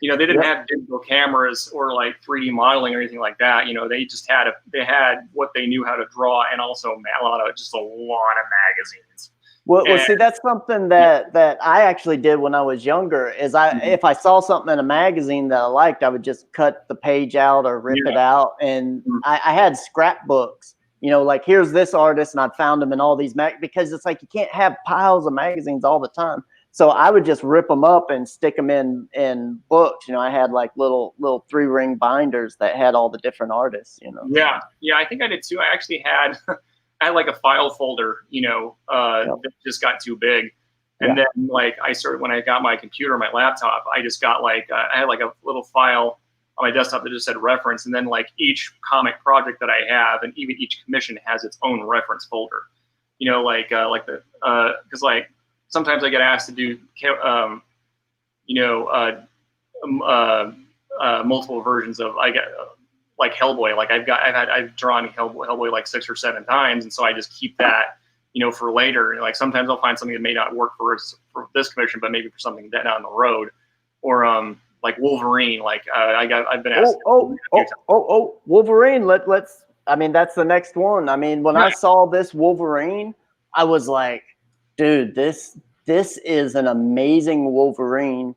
Speaker 2: You know, they didn't have digital cameras or like 3D modeling or anything like that. You know, they just had what they knew how to draw, and also a lot of magazines.
Speaker 1: Well, see, that's something that I actually did when I was younger. Is if I saw something in a magazine that I liked, I would just cut the page out or rip it out, and I had scrapbooks. You know, like here's this artist, and I found them in all these because it's like you can't have piles of magazines all the time. So I would just rip them up and stick them in books. You know, I had like little 3-ring binders that had all the different artists, you know.
Speaker 2: Yeah. Yeah. I think I did too. I actually had like a file folder, you know, that just got too big. And then like when I got my computer, my laptop, I just got like, I had like a little file on my desktop that just said reference. And then like each comic project that I have and even each commission has its own reference folder, you know, cause like, sometimes I get asked to do, you know, multiple versions of like Hellboy. Like I've drawn Hellboy like 6 or 7 times, and so I just keep that, you know, for later. Like sometimes I'll find something that may not work for this commission, but maybe for something down the road, or like Wolverine. Like I've been asked.
Speaker 1: Wolverine. Let's. I mean, that's the next one. I mean, when I saw this Wolverine, I was like, dude, this is an amazing Wolverine,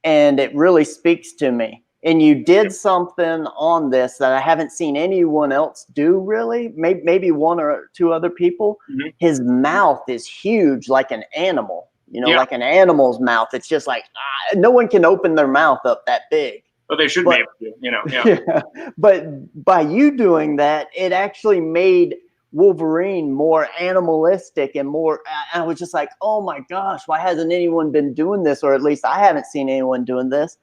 Speaker 1: and it really speaks to me. And you did something on this that I haven't seen anyone else do, really. Maybe 1 or 2 other people. His mouth is huge, like an animal. You know, like an animal's mouth. It's just like no one can open their mouth up that big.
Speaker 2: But they should be able to, you know. Yeah.
Speaker 1: But by you doing that, it actually made Wolverine more animalistic and more. I was just like, oh my gosh, why hasn't anyone been doing this? Or at least I haven't seen anyone doing this.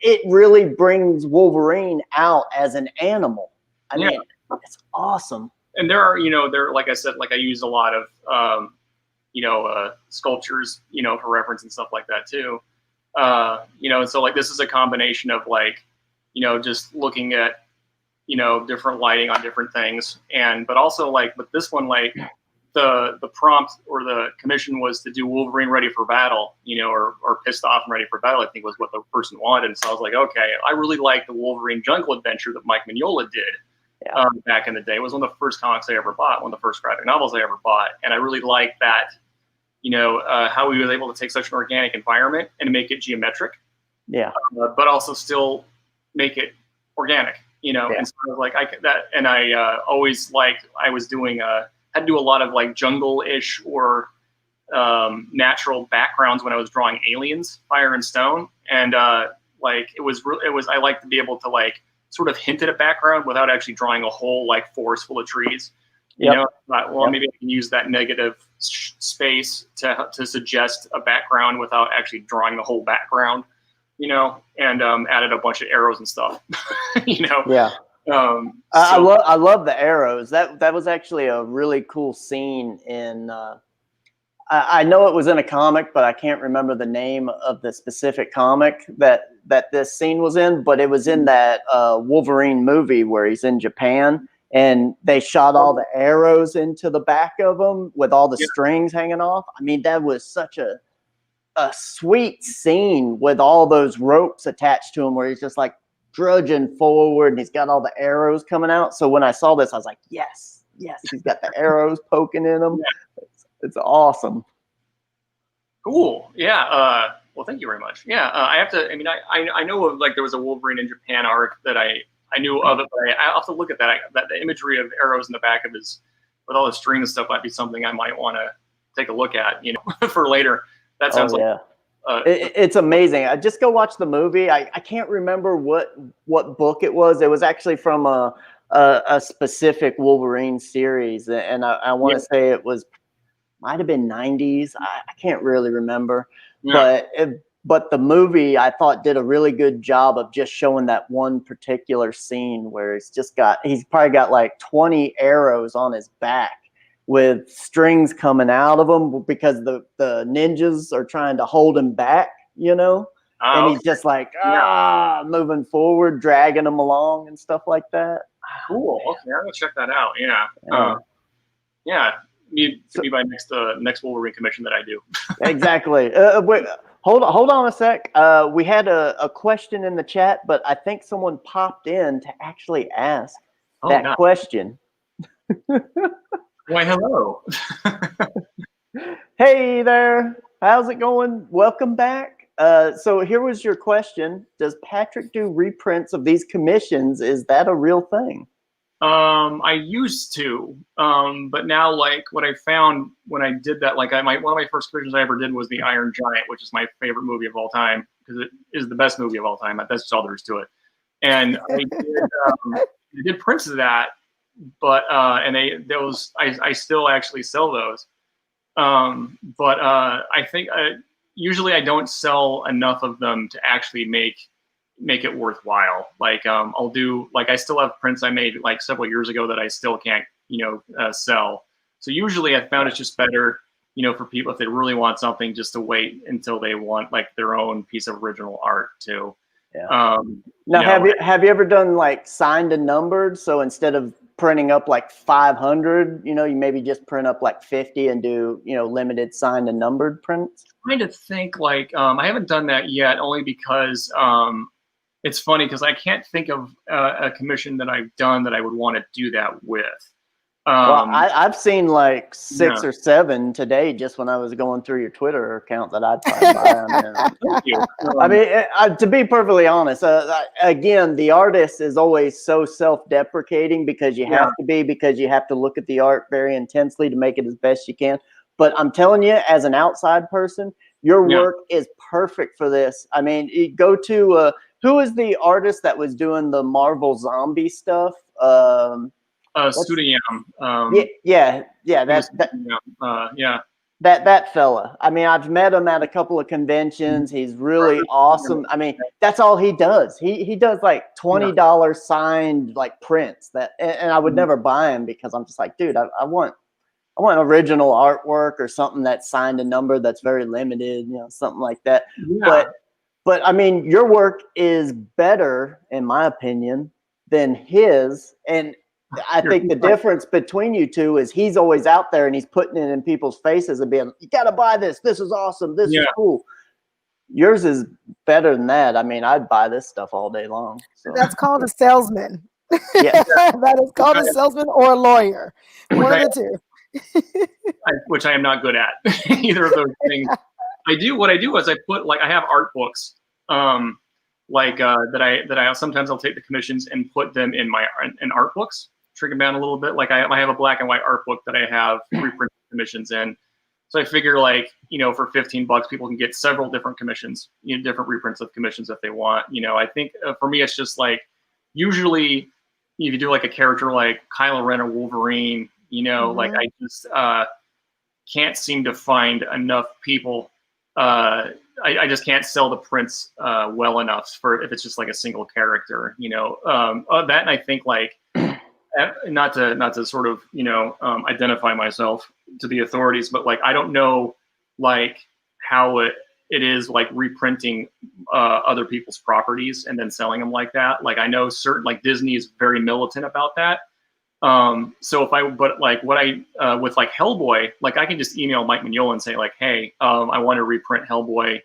Speaker 1: It really brings Wolverine out as an animal. I mean, it's awesome.
Speaker 2: And there are, you know, like I said, like I use a lot of, you know, sculptures, you know, for reference and stuff like that too. You know, and so like this is a combination of like, you know, just looking at, you know, different lighting on different things. But also like with this one, like the prompt or the commission was to do Wolverine ready for battle, you know, or pissed off and ready for battle, I think was what the person wanted. And so I was like, okay, I really like the Wolverine Jungle Adventure that Mike Mignola did back in the day. It was one of the first comics I ever bought, one of the first graphic novels I ever bought. And I really liked that, you know, how he was able to take such an organic environment and make it geometric. Yeah. But also still make it organic. You know, and so like I always liked, I was doing had to do a lot of like jungle-ish or natural backgrounds when I was drawing aliens, Fire and Stone, and like it was I like to be able to like sort of hint at a background without actually drawing a whole like forest full of trees. You know, maybe I can use that negative space to suggest a background without actually drawing the whole background. You know, and added a bunch of arrows and stuff. You know,
Speaker 1: I love the arrows. That was actually a really cool scene in. I know it was in a comic, but I can't remember the name of the specific comic that this scene was in. But it was in that Wolverine movie where he's in Japan and they shot all the arrows into the back of him with all the strings hanging off. I mean, that was such a sweet scene with all those ropes attached to him where he's just like drudging forward and he's got all the arrows coming out. So when I saw this, I was like, yes, yes, he's got the arrows poking in him.
Speaker 2: Yeah.
Speaker 1: It's awesome.
Speaker 2: Cool. Yeah. Well, thank you very much. Yeah. I have to. I mean, I know of like there was a Wolverine in Japan arc that I knew of it, but I have to look at that. That the imagery of arrows in the back of his with all the string and stuff might be something I might want to take a look at. For later. That sounds like.
Speaker 1: It's amazing. I just go watch the movie. I can't remember what book it was. It was actually from a specific Wolverine series, and I want to say it was might have been 90s. I can't really remember, but the movie I thought did a really good job of just showing that one particular scene where he's probably got like 20 arrows on his back with strings coming out of them because the ninjas are trying to hold him back, and he's just like moving forward, dragging them along and stuff like that.
Speaker 2: Cool. Okay, I'm gonna check that out. Yeah. To be my next Wolverine commission that I do.
Speaker 1: Exactly. Wait, hold on a sec. We had a question in the chat, but I think someone popped in to actually ask that question.
Speaker 2: Why, hello.
Speaker 1: Hey there. How's it going? Welcome back. So here was your question. Does Patric do reprints of these commissions? Is that a real thing?
Speaker 2: I used to, but now, like, what I found when I did that, like, one of my first commissions I ever did was the Iron Giant, which is my favorite movie of all time because it is the best movie of all time. That's just all there is to it. And I did prints of that, but I still actually sell those. But I think usually I don't sell enough of them to actually make it worthwhile. Like I'll do, like, I still have prints I made like several years ago that I still can't sell. So usually I found it's just better for people, if they really want something, just to wait until they want like their own piece of original art too.
Speaker 1: Now, have you ever done like signed and numbered? So instead of printing up like 500, you maybe just print up like 50 and do limited signed and numbered prints.
Speaker 2: I'm trying to think, like, I haven't done that yet, only because it's funny because I can't think of a commission that I've done that I would want to do that with.
Speaker 1: Well, I've seen like 6 or 7 today just when I was going through your Twitter account that I'd probably buy on there.
Speaker 2: Thank you.
Speaker 1: I mean, to be perfectly honest, again, the artist is always so self-deprecating because you have to be, because you have to look at the art very intensely to make it as best you can. But I'm telling you, as an outside person, your work is perfect for this. I mean, you go to who is the artist that was doing the Marvel zombie stuff?
Speaker 2: Studiyam.
Speaker 1: That fella. I mean, I've met him at a couple of conventions. He's really awesome. I mean, that's all he does. He does like $20 signed like prints and I would never buy him because I'm just like, dude, I want original artwork or something that's signed a number that's very limited, something like that. But I mean, your work is better, in my opinion, than his. And I think the difference between you two is he's always out there and he's putting it in people's faces and being, you got to buy this. This is awesome. This is cool. Yours is better than that. I mean, I'd buy this stuff all day long. So.
Speaker 3: That's called a salesman.
Speaker 1: Yeah.
Speaker 3: That is called a salesman or a lawyer. One of the two.
Speaker 2: Which I am not good at. Either of those things. What I do is I put, like, I have art books. That I sometimes I'll take the commissions and put them in art books, shrink them down a little bit. Like I have a black and white art book that I have reprinted commissions in. So I figure, like, for $15, people can get several different commissions, different reprints of commissions if they want. I think for me, it's just like, usually if you do like a character like Kylo Ren or Wolverine, like I just can't seem to find enough people. I just can't sell the prints well enough for if it's just like a single character, that. And I think, like, not to sort of identify myself to the authorities, but like I don't know like how it is like reprinting other people's properties and then selling them like that. Like I know certain, like Disney is very militant about that. So with like Hellboy, like I can just email Mike Mignola and say, like, hey, I want to reprint Hellboy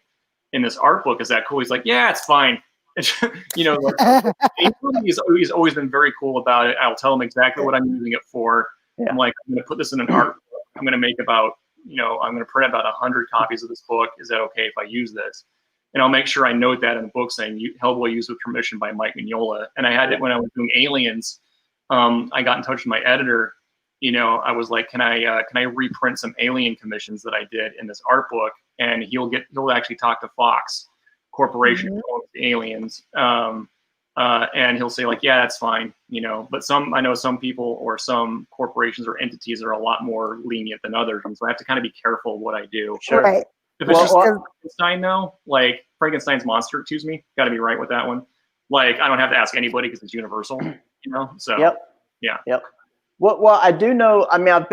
Speaker 2: in this art book. Is that cool? He's like, yeah, it's fine. Like, he's always been very cool about it. I'll tell him exactly what I'm using it for.
Speaker 1: Yeah.
Speaker 2: I'm like, I'm going to put this in an art book. I'm going to make about, I'm going to print about 100 copies of this book. Is that okay if I use this? And I'll make sure I note that in the book saying Hellboy used with permission by Mike Mignola. And I had it when I was doing Aliens. I got in touch with my editor. I was like, can I reprint some Alien commissions that I did in this art book? And he'll actually talk to Fox Corporation who owns the Aliens. And he'll say like, yeah, that's fine. But I know some people or some corporations or entities are a lot more lenient than others. And so I have to kind of be careful of what I do.
Speaker 1: Sure.
Speaker 3: Right.
Speaker 2: If it's just Frankenstein, though, like Frankenstein's monster, excuse me, got to be right with that one. Like, I don't have to ask anybody because it's universal, So,
Speaker 1: Yep. Well, I do know. I mean, I've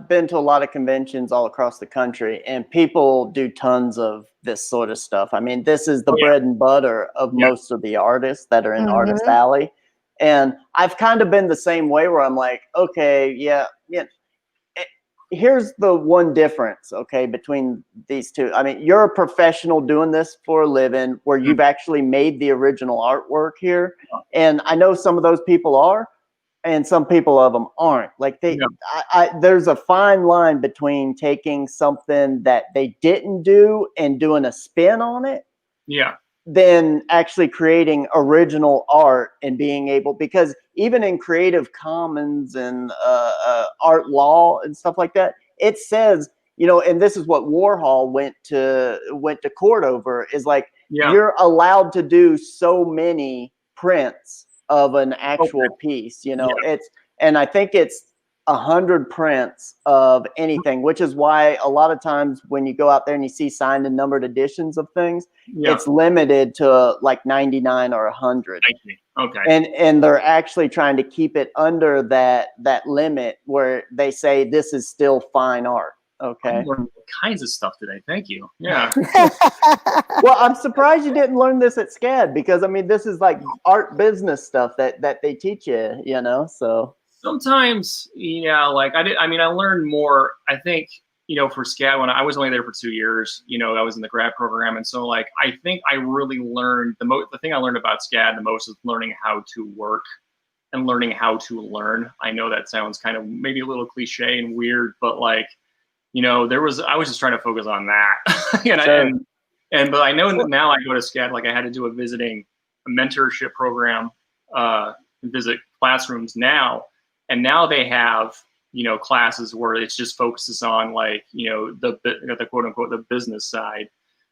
Speaker 1: been to a lot of conventions all across the country, and people do tons of this sort of stuff. I mean, this is the bread and butter of most of the artists that are in Artist Alley, and I've kind of been the same way where I'm like, okay, yeah. Here's the one difference, okay, between these two. I mean, you're a professional doing this for a living where you've actually made the original artwork here. And I know some of those people are, and some people of them aren't. Like there's a fine line between taking something that they didn't do and doing a spin on it.
Speaker 2: Yeah.
Speaker 1: Than actually creating original art and being able, because even in Creative Commons and art law and stuff like that, it says, and this is what Warhol went to court over, is like, you're allowed to do so many prints of an actual piece, and I think it's 100 prints of anything, which is why a lot of times when you go out there and you see signed and numbered editions of things, it's limited to like 99 or 100.
Speaker 2: Okay.
Speaker 1: And they're actually trying to keep it under that limit where they say this is still fine art. Okay.
Speaker 2: I learned all kinds of stuff today. Thank you. Yeah.
Speaker 1: Well, I'm surprised you didn't learn this at SCAD, because I mean, this is like art business stuff that they teach you, so.
Speaker 2: Sometimes, like I learned more, I think, for SCAD when I was only there for 2 years, I was in the grad program. And so like, I think I really learned the thing I learned about SCAD the most is learning how to work and learning how to learn. I know that sounds kind of maybe a little cliche and weird, but like, I was just trying to focus on that. But I know that now I go to SCAD, like I had to do a mentorship program, and visit classrooms now. And now they have, classes where it just focuses on like, the quote unquote, the business side,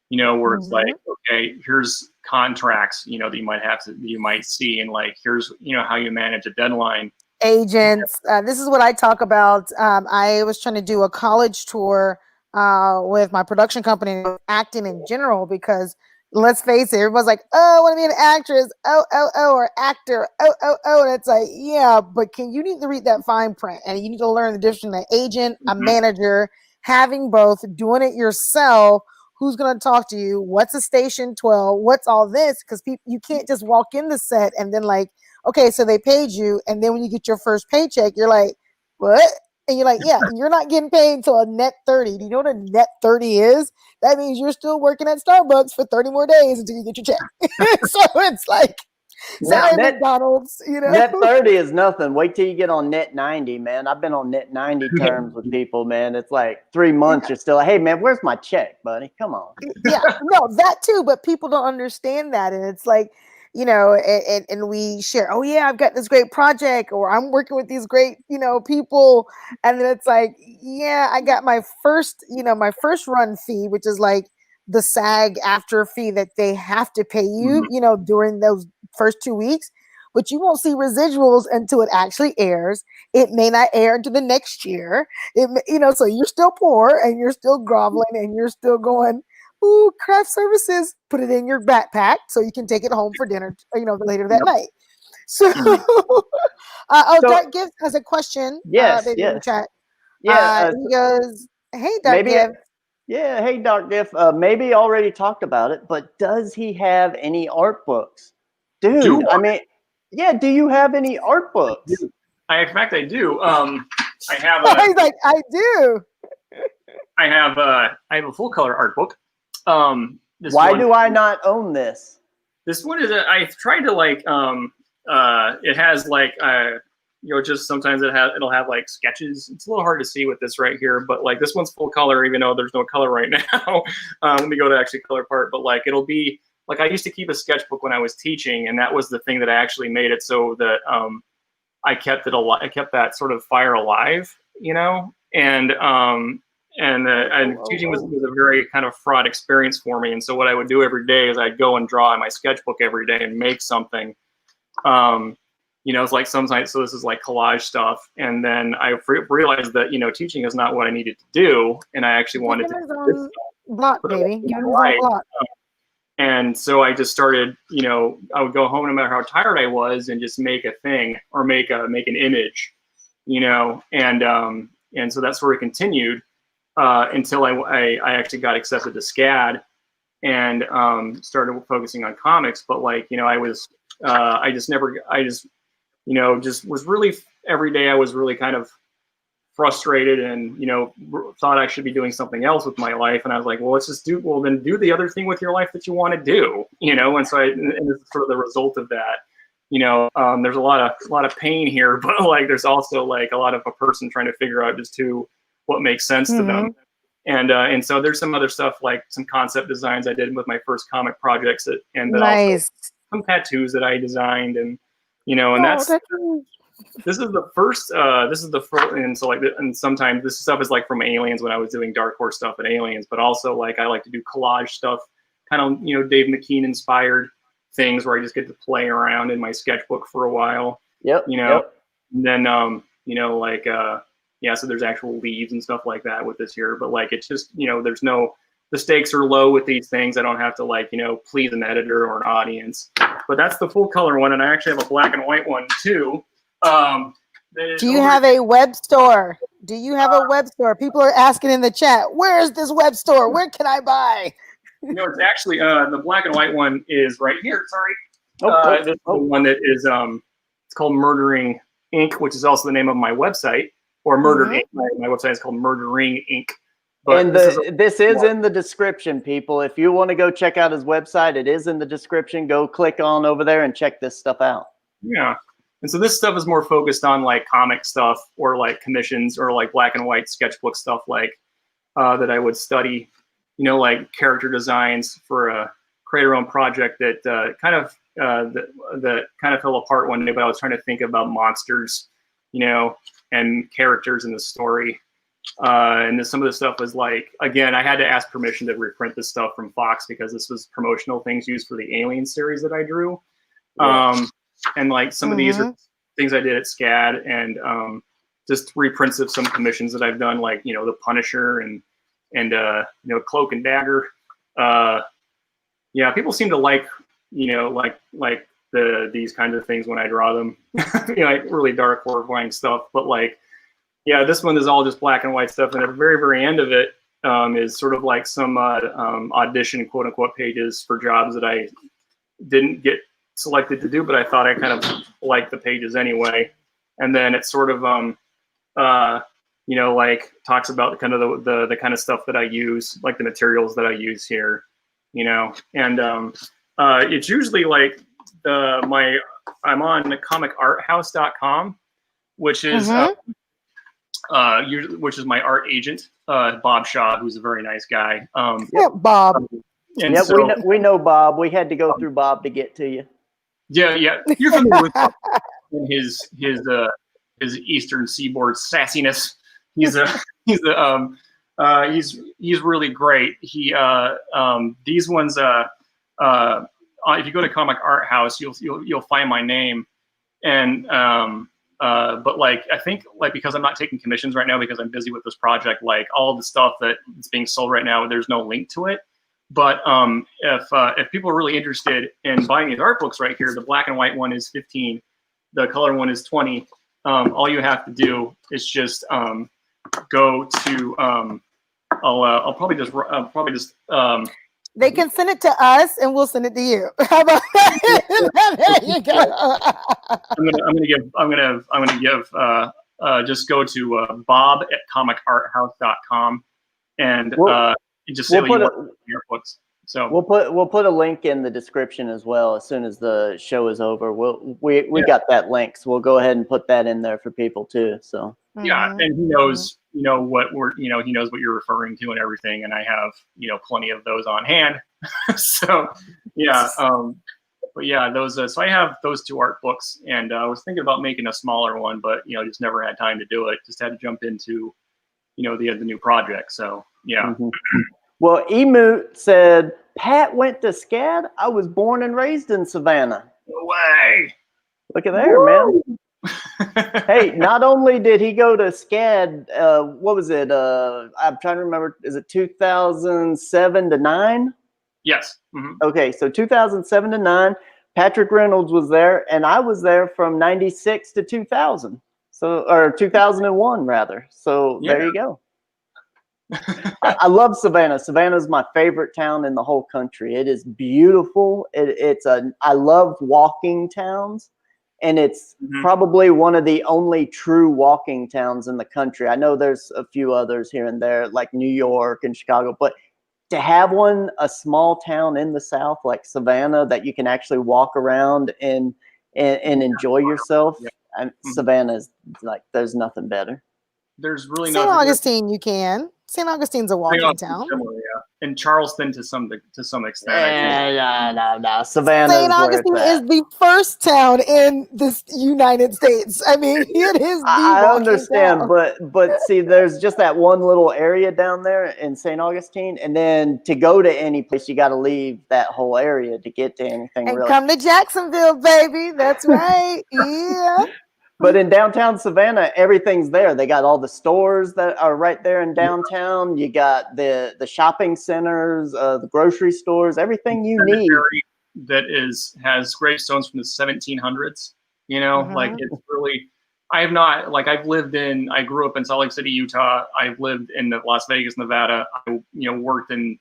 Speaker 2: where it's like, okay, here's contracts, that you might see. And like, here's, how you manage a deadline.
Speaker 3: Agents. This is what I talk about. I was trying to do a college tour with my production company, acting in general, because let's face it, everyone's like, oh, I want to be an actress, or actor, and it's like, yeah, but you need to read that fine print, and you need to learn the difference between an agent, a manager, having both, doing it yourself, who's going to talk to you, what's a station 12, what's all this, because you can't just walk in the set and then like, okay, so they paid you, and then when you get your first paycheck, you're like, what? And you're like, yeah, you're not getting paid until a net 30. Do you know what a net 30 is? That means you're still working at Starbucks for 30 more days until you get your check. So it's like, sorry, McDonald's,
Speaker 1: Net 30 is nothing. Wait till you get on net 90, man. I've been on net 90 terms with people, man. It's like 3 months. You're still, hey, man, where's my check, buddy? Come on.
Speaker 3: Yeah, no, that too. But people don't understand that. And it's like, and we share, oh yeah, I've got this great project, or I'm working with these great, people. And then it's like, yeah, I got my first run fee, which is like the SAG after fee that they have to pay you, during those first 2 weeks, but you won't see residuals until it actually airs. It may not air until the next year. So you're still poor and you're still groveling and you're still going, ooh, craft services, put it in your backpack so you can take it home for dinner, later that night. So, Dark Gift has a question.
Speaker 1: Yes.
Speaker 3: In the chat.
Speaker 1: Yeah.
Speaker 3: He goes, hey, Dark Gift.
Speaker 1: Yeah, hey, Dark Gift. Maybe already talked about it, but does he have any art books? Dude, do you have any art books?
Speaker 2: In fact, I do. I have
Speaker 3: He's like, I do.
Speaker 2: I have a full color art book.
Speaker 1: Why do I not own this?
Speaker 2: This one is I've tried to like it has like just sometimes it'll have like sketches. It's a little hard to see with this right here, but like this one's full color, even though there's no color right now. Let me go to actually color part, but like it'll be like I used to keep a sketchbook when I was teaching, and that was the thing that I actually made it so that I kept it alive. I kept that sort of fire alive, and teaching was a very kind of fraught experience for me. And so what I would do every day is I'd go and draw in my sketchbook every day and make something. It's like sometimes, so this is like collage stuff. And then I realized that, teaching is not what I needed to do. And I actually wanted to do this
Speaker 3: block, baby. Give him his own block.
Speaker 2: And so I just started, I would go home no matter how tired I was and just make a thing or make an image, and so that sort of continued until I actually got accepted to SCAD and started focusing on comics. But like, just was really, every day I was really kind of frustrated and, thought I should be doing something else with my life. And I was like, well, then do the other thing with your life that you want to do, and so and this is sort of the result of that. There's a lot of pain here, but like, there's also like a lot of a person trying to figure out just what makes sense to them. And so there's some other stuff, like some concept designs I did with my first comic projects
Speaker 3: nice.
Speaker 2: Also some tattoos that I designed and this is the first, and so like, and sometimes this stuff is like from Aliens when I was doing Dark Horse stuff at Aliens, but also like I like to do collage stuff, kind of, Dave McKean inspired things where I just get to play around in my sketchbook for a while.
Speaker 1: Yep.
Speaker 2: And then, so there's actual leaves and stuff like that with this here, but like, it's just, the stakes are low with these things. I don't have to like, please an editor or an audience, but that's the full color one. And I actually have a black and white one too.
Speaker 3: Do you have a web store? Do you have a web store? People are asking in the chat, where is this web store? Where can I buy?
Speaker 2: It's actually, the black and white one is right here. Sorry. This is the one that is, it's called Murdering Inc., which is also the name of my website, or Murdered Inc. My website is called Murdering Inc. But
Speaker 1: and this is in the description, people. If you want to go check out his website, it is in the description. Go click on over there and check this stuff out.
Speaker 2: Yeah. And so this stuff is more focused on like comic stuff or like commissions or like black and white sketchbook stuff like that I would study, like character designs for a creator owned project that kind of fell apart one day, but I was trying to think about monsters, and characters in the story. And then some of the stuff was like, again, I had to ask permission to reprint this stuff from Fox because this was promotional things used for the Alien series that I drew. Yeah. And like some of these are things I did at SCAD and just reprints of some commissions that I've done, like, the Punisher and Cloak and Dagger. People seem to like, like these kinds of things when I draw them, like really dark, horrifying stuff. But like, this one is all just black and white stuff. And at the very, very end of it is sort of like some audition, quote unquote, pages for jobs that I didn't get selected to do, but I thought I kind of liked the pages anyway. And then it sort of, like talks about kind of the kind of stuff that I use, like the materials that I use here, and it's usually like I'm on comicarthouse.com, which is which is my art agent, Bob Shaw, who's a very nice guy.
Speaker 3: Bob.
Speaker 1: We know Bob. We had to go through Bob to get to you.
Speaker 2: Yeah. You're familiar with Bob and his Eastern Seaboard sassiness. He's really great. He these ones if you go to Comic Art House, you'll find my name, and but like I think like because I'm not taking commissions right now because I'm busy with this project, like all the stuff that is being sold right now, there's no link to it. But if people are really interested in buying these art books right here, the black and white one is 15, the color one is 20. All you have to do is just go to I'll probably just
Speaker 3: they can send it to us and we'll send it to you. How about that? There you go.
Speaker 2: I'm gonna give just go to Bob at comicarthouse.com and just say what you want your books. So
Speaker 1: we'll put a link in the description as well as soon as the show is over. We got that link, so we'll go ahead and put that in there for people too. So
Speaker 2: yeah, and he knows, what he knows what you're referring to and everything, and I have, plenty of those on hand. So yeah, but yeah, those. So I have those 2 art books, and I was thinking about making a smaller one, but just never had time to do it. Just had to jump into, the new project. So yeah.
Speaker 1: Well, Emu said, Pat went to SCAD. I was born and raised in Savannah.
Speaker 2: No way.
Speaker 1: Look at there, man. Hey, not only did he go to SCAD, what was it? I'm trying to remember. Is it 2007 to 9?
Speaker 2: Yes.
Speaker 1: Okay, so 2007 to 9, Patric Reynolds was there, and I was there from 96 to 2000. So, or 2001 rather. So there you go. I love Savannah. Savannah is my favorite town in the whole country. It is beautiful. I love walking towns, and it's probably one of the only true walking towns in the country. I know there's a few others here and there, like New York and Chicago, but to have a small town in the South like Savannah that you can actually walk around and enjoy yourself, Savannah is like, there's nothing better.
Speaker 2: There's really
Speaker 3: St. Augustine, you can. St. Augustine's a walking town.
Speaker 2: Similar, yeah. And Charleston to some extent.
Speaker 1: No. Savannah.
Speaker 3: St. Augustine is the first town in this United States. I mean, it is the
Speaker 1: I understand,
Speaker 3: town.
Speaker 1: but see, there's just that one little area down there in St. Augustine, and then to go to any place, you got to leave that whole area to get to anything.
Speaker 3: And
Speaker 1: really.
Speaker 3: Come to Jacksonville, baby. That's right. Yeah.
Speaker 1: But in downtown Savannah, everything's there. They got all the stores that are right there in downtown. You got the shopping centers, the grocery stores, everything you need.
Speaker 2: That has gravestones from the 1700s. Like it's really. I grew up in Salt Lake City, Utah. I've lived in Las Vegas, Nevada. I worked in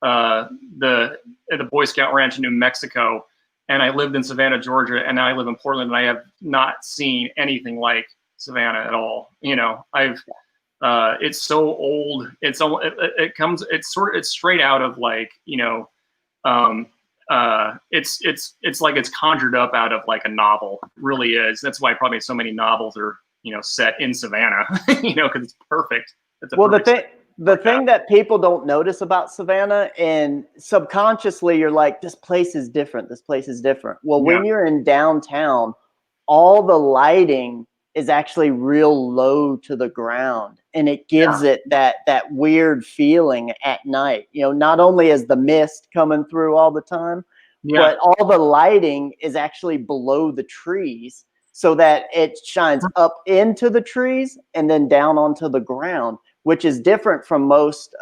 Speaker 2: at the Boy Scout Ranch in New Mexico. And I lived in Savannah, Georgia, and now I live in Portland, and I have not seen anything like Savannah at all. It's so old. It's straight out of like, it's like it's conjured up out of like a novel. It really is. That's why probably so many novels are, set in Savannah, because it's perfect.
Speaker 1: The thing that people don't notice about Savannah, and subconsciously you're like, this place is different. This place is different. Well, when you're in downtown, all the lighting is actually real low to the ground, and it gives it that weird feeling at night. Not only is the mist coming through all the time, but all the lighting is actually below the trees, so that it shines up into the trees and then down onto the ground, which is different from most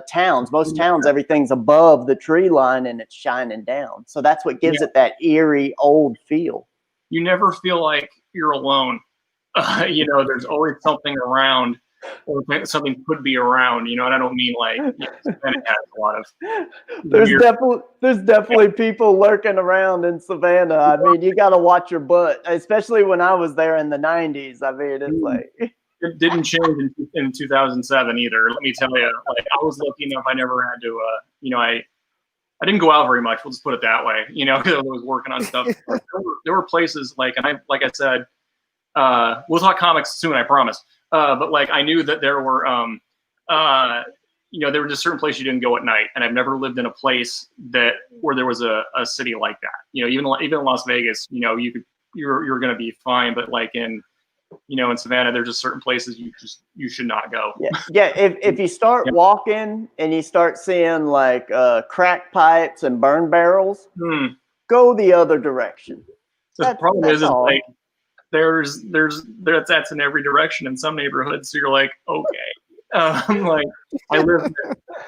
Speaker 1: towns. Most towns, everything's above the tree line and it's shining down. So that's what gives it that eerie old feel.
Speaker 2: You never feel like you're alone. There's always something around, or something could be around. And I don't mean like it has a lot of.
Speaker 1: There's definitely people lurking around in Savannah. I mean, you got to watch your butt, especially when I was there in the 90s. I mean, it's like.
Speaker 2: It didn't change in 2007 either. Let me tell you, like I was lucky enough. I never had to, I didn't go out very much. We'll just put it that way, because I was working on stuff. There were places like I said, we'll talk comics soon, I promise. But like I knew that there were, there were just certain places you didn't go at night, and I've never lived in a place where there was a city like that. Even in Las Vegas, you're going to be fine, but like in Savannah, there's just certain places you should not go.
Speaker 1: Yeah. If you start walking and you start seeing like crack pipes and burn barrels, go the other direction.
Speaker 2: The problem is like that's in every direction in some neighborhoods. So you're like, okay. Like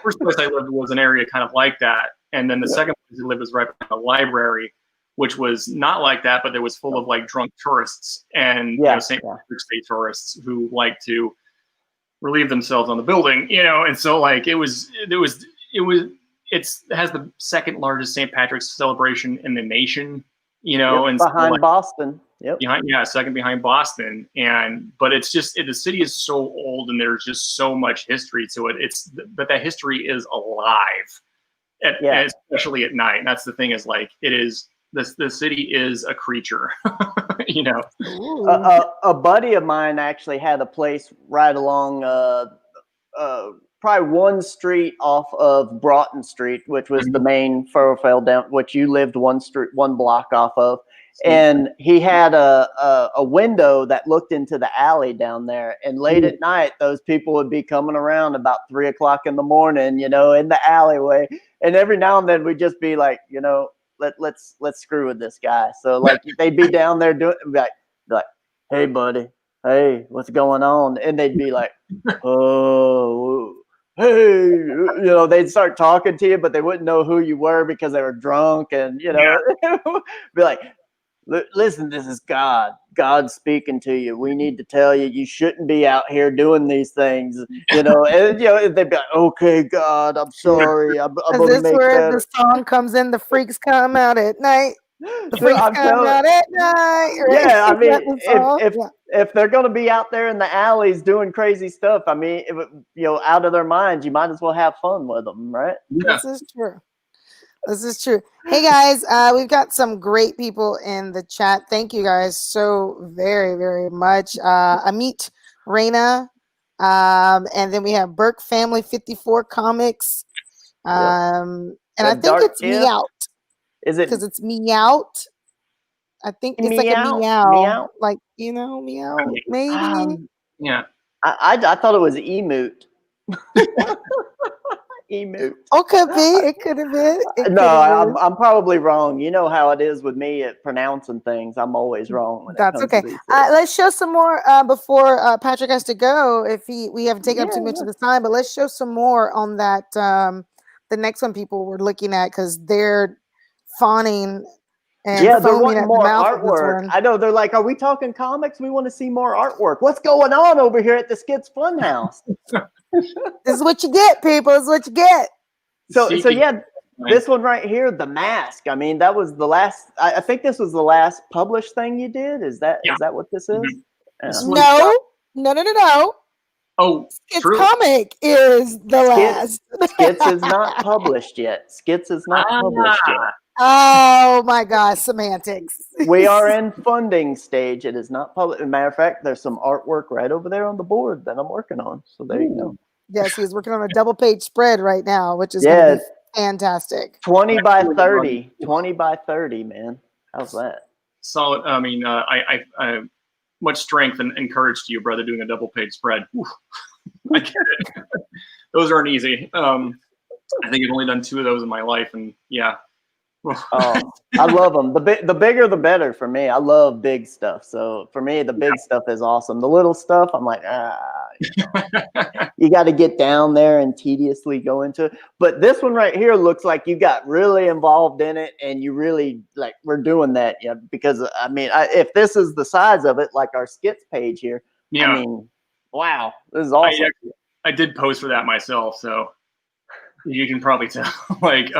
Speaker 2: first place I lived was an area kind of like that, and then the second place I lived was right by the library, which was not like that, but it was full of like drunk tourists and St. Patrick's Day tourists who like to relieve themselves on the building, and so like it has the second largest St. Patrick's celebration in the nation, and
Speaker 1: behind
Speaker 2: so,
Speaker 1: Boston.
Speaker 2: Second behind Boston. But it's just the city is so old and there's just so much history to it. But that history is alive. especially at night. And that's the thing is like, it is, the city is a creature, you know.
Speaker 1: A buddy of mine actually had a place right along probably one street off of Broughton Street, which was the main thoroughfare down, which you lived one block off of. And he had a window that looked into the alley down there. And late at night, those people would be coming around about 3 o'clock in the morning, you know, in the alleyway. And every now and then we'd just be like, you know, let's screw with this guy. So like they'd be down there doing like, hey buddy, hey, what's going on? And they'd be like, oh, hey, you know, they'd start talking to you, but they wouldn't know who you were because they were drunk. And, you know, be like, listen, this is God. God's speaking to you. We need to tell you, you shouldn't be out here doing these things, you know. And, you know, they'd be like, okay, God, I'm sorry. I'm
Speaker 3: Is
Speaker 1: going to
Speaker 3: this
Speaker 1: make
Speaker 3: where
Speaker 1: better.
Speaker 3: the song comes in? The freaks come out at night. The
Speaker 1: Dude,
Speaker 3: freaks come out at night. Right?
Speaker 1: Yeah, I mean,
Speaker 3: the
Speaker 1: if they're going to be out there in the alleys doing crazy stuff, I mean, you know, out of their minds, you might as well have fun with them, right?
Speaker 3: This is true. This is true. Hey guys, we've got some great people in the chat. Thank you guys so very, very much. Amit, Raina, and then we have Burke Family 54 Comics. And I think it's Meout.
Speaker 1: Is it?
Speaker 3: Because it's Meout. I think it's like a meow. Like, you know, meow, maybe.
Speaker 2: Yeah.
Speaker 1: I thought it was emoot. Emoot.
Speaker 3: Oh, could be. It could have been.
Speaker 1: I'm probably wrong. You know how it is with me at pronouncing things. I'm always wrong.
Speaker 3: That's okay. Let's show some more before Patrick has to go. If we haven't taken up too much of the time, but let's show some more on that. The next one people were looking at because they're fawning. And
Speaker 1: they're wanting more artwork. I know they're like, are we talking comics? We want to see more artwork. What's going on over here at the Skits Fun House?
Speaker 3: This is what you get, people. This is what you get.
Speaker 1: So yeah, this one right here, The Mask. I mean, that was the last. I think this was the last published thing you did. Is that what this is?
Speaker 3: No.
Speaker 2: Oh,
Speaker 3: Skits comic is the last.
Speaker 1: Skits is not published yet. Skits is not published yet.
Speaker 3: Oh my gosh, semantics.
Speaker 1: We are in funding stage. It is not public. As a matter of fact, there's some artwork right over there on the board that I'm working on. So there you go.
Speaker 3: Yes, he's working on a double page spread right now, which is going to be fantastic.
Speaker 1: 20 by 30. 20 by 30, man. How's that?
Speaker 2: Solid. I mean, I much strength and courage to you, brother, doing a double page spread. I get it. Those aren't easy. I think I've only done 2 of those in my life, and yeah.
Speaker 1: Oh, I love them. The bigger, the better for me. I love big stuff. So for me, the big stuff is awesome. The little stuff, I'm like, you got to get down there and tediously go into it. But this one right here looks like you got really involved in it, and you really like we're doing that. Yeah, because I mean, if this is the size of it, like our skits page here, I mean, wow, this is awesome.
Speaker 2: I did post for that myself, so you can probably tell. Like.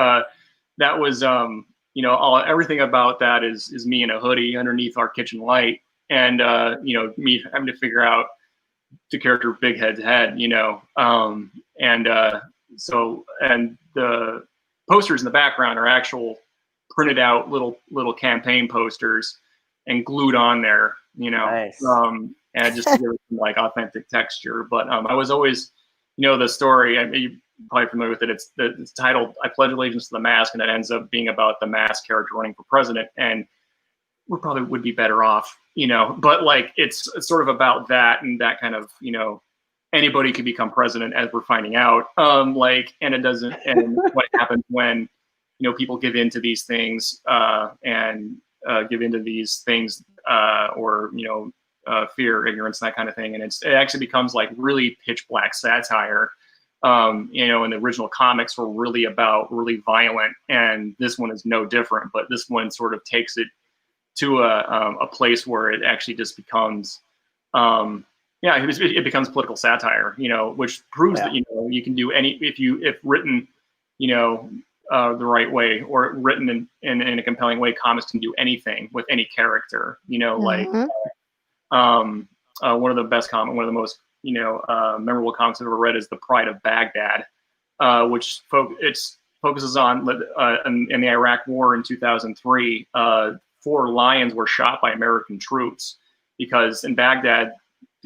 Speaker 2: That was, you know, everything about that is me in a hoodie underneath our kitchen light, and you know, me having to figure out the character Big Head's head, you know, and the posters in the background are actual printed out little campaign posters and glued on there, you know,
Speaker 1: nice.
Speaker 2: And just to give it some, like authentic texture. But I was always, you know, the story. I mean, you're probably familiar with it. It's titled "I Pledge Allegiance to the Mask," and it ends up being about the Mask character running for president. And we probably would be better off, you know. But like, it's sort of about that and that kind of, you know, anybody could become president, as we're finding out. Like, and it doesn't. And what happens when, you know, people give in to these things and give into these things, or you know. Fear, ignorance, that kind of thing, and it actually becomes like really pitch black satire. You know, and the original comics were really violent, and this one is no different. But this one sort of takes it to a place where it actually just becomes, it becomes political satire. You know, which proves that you know you can do if written, you know, the right way or written in a compelling way. Comics can do anything with any character. You know, like. One of the most, you know, memorable comics I've ever read is The Pride of Baghdad, which it's focuses on in the Iraq War in 2003. 4 lions were shot by American troops because in Baghdad,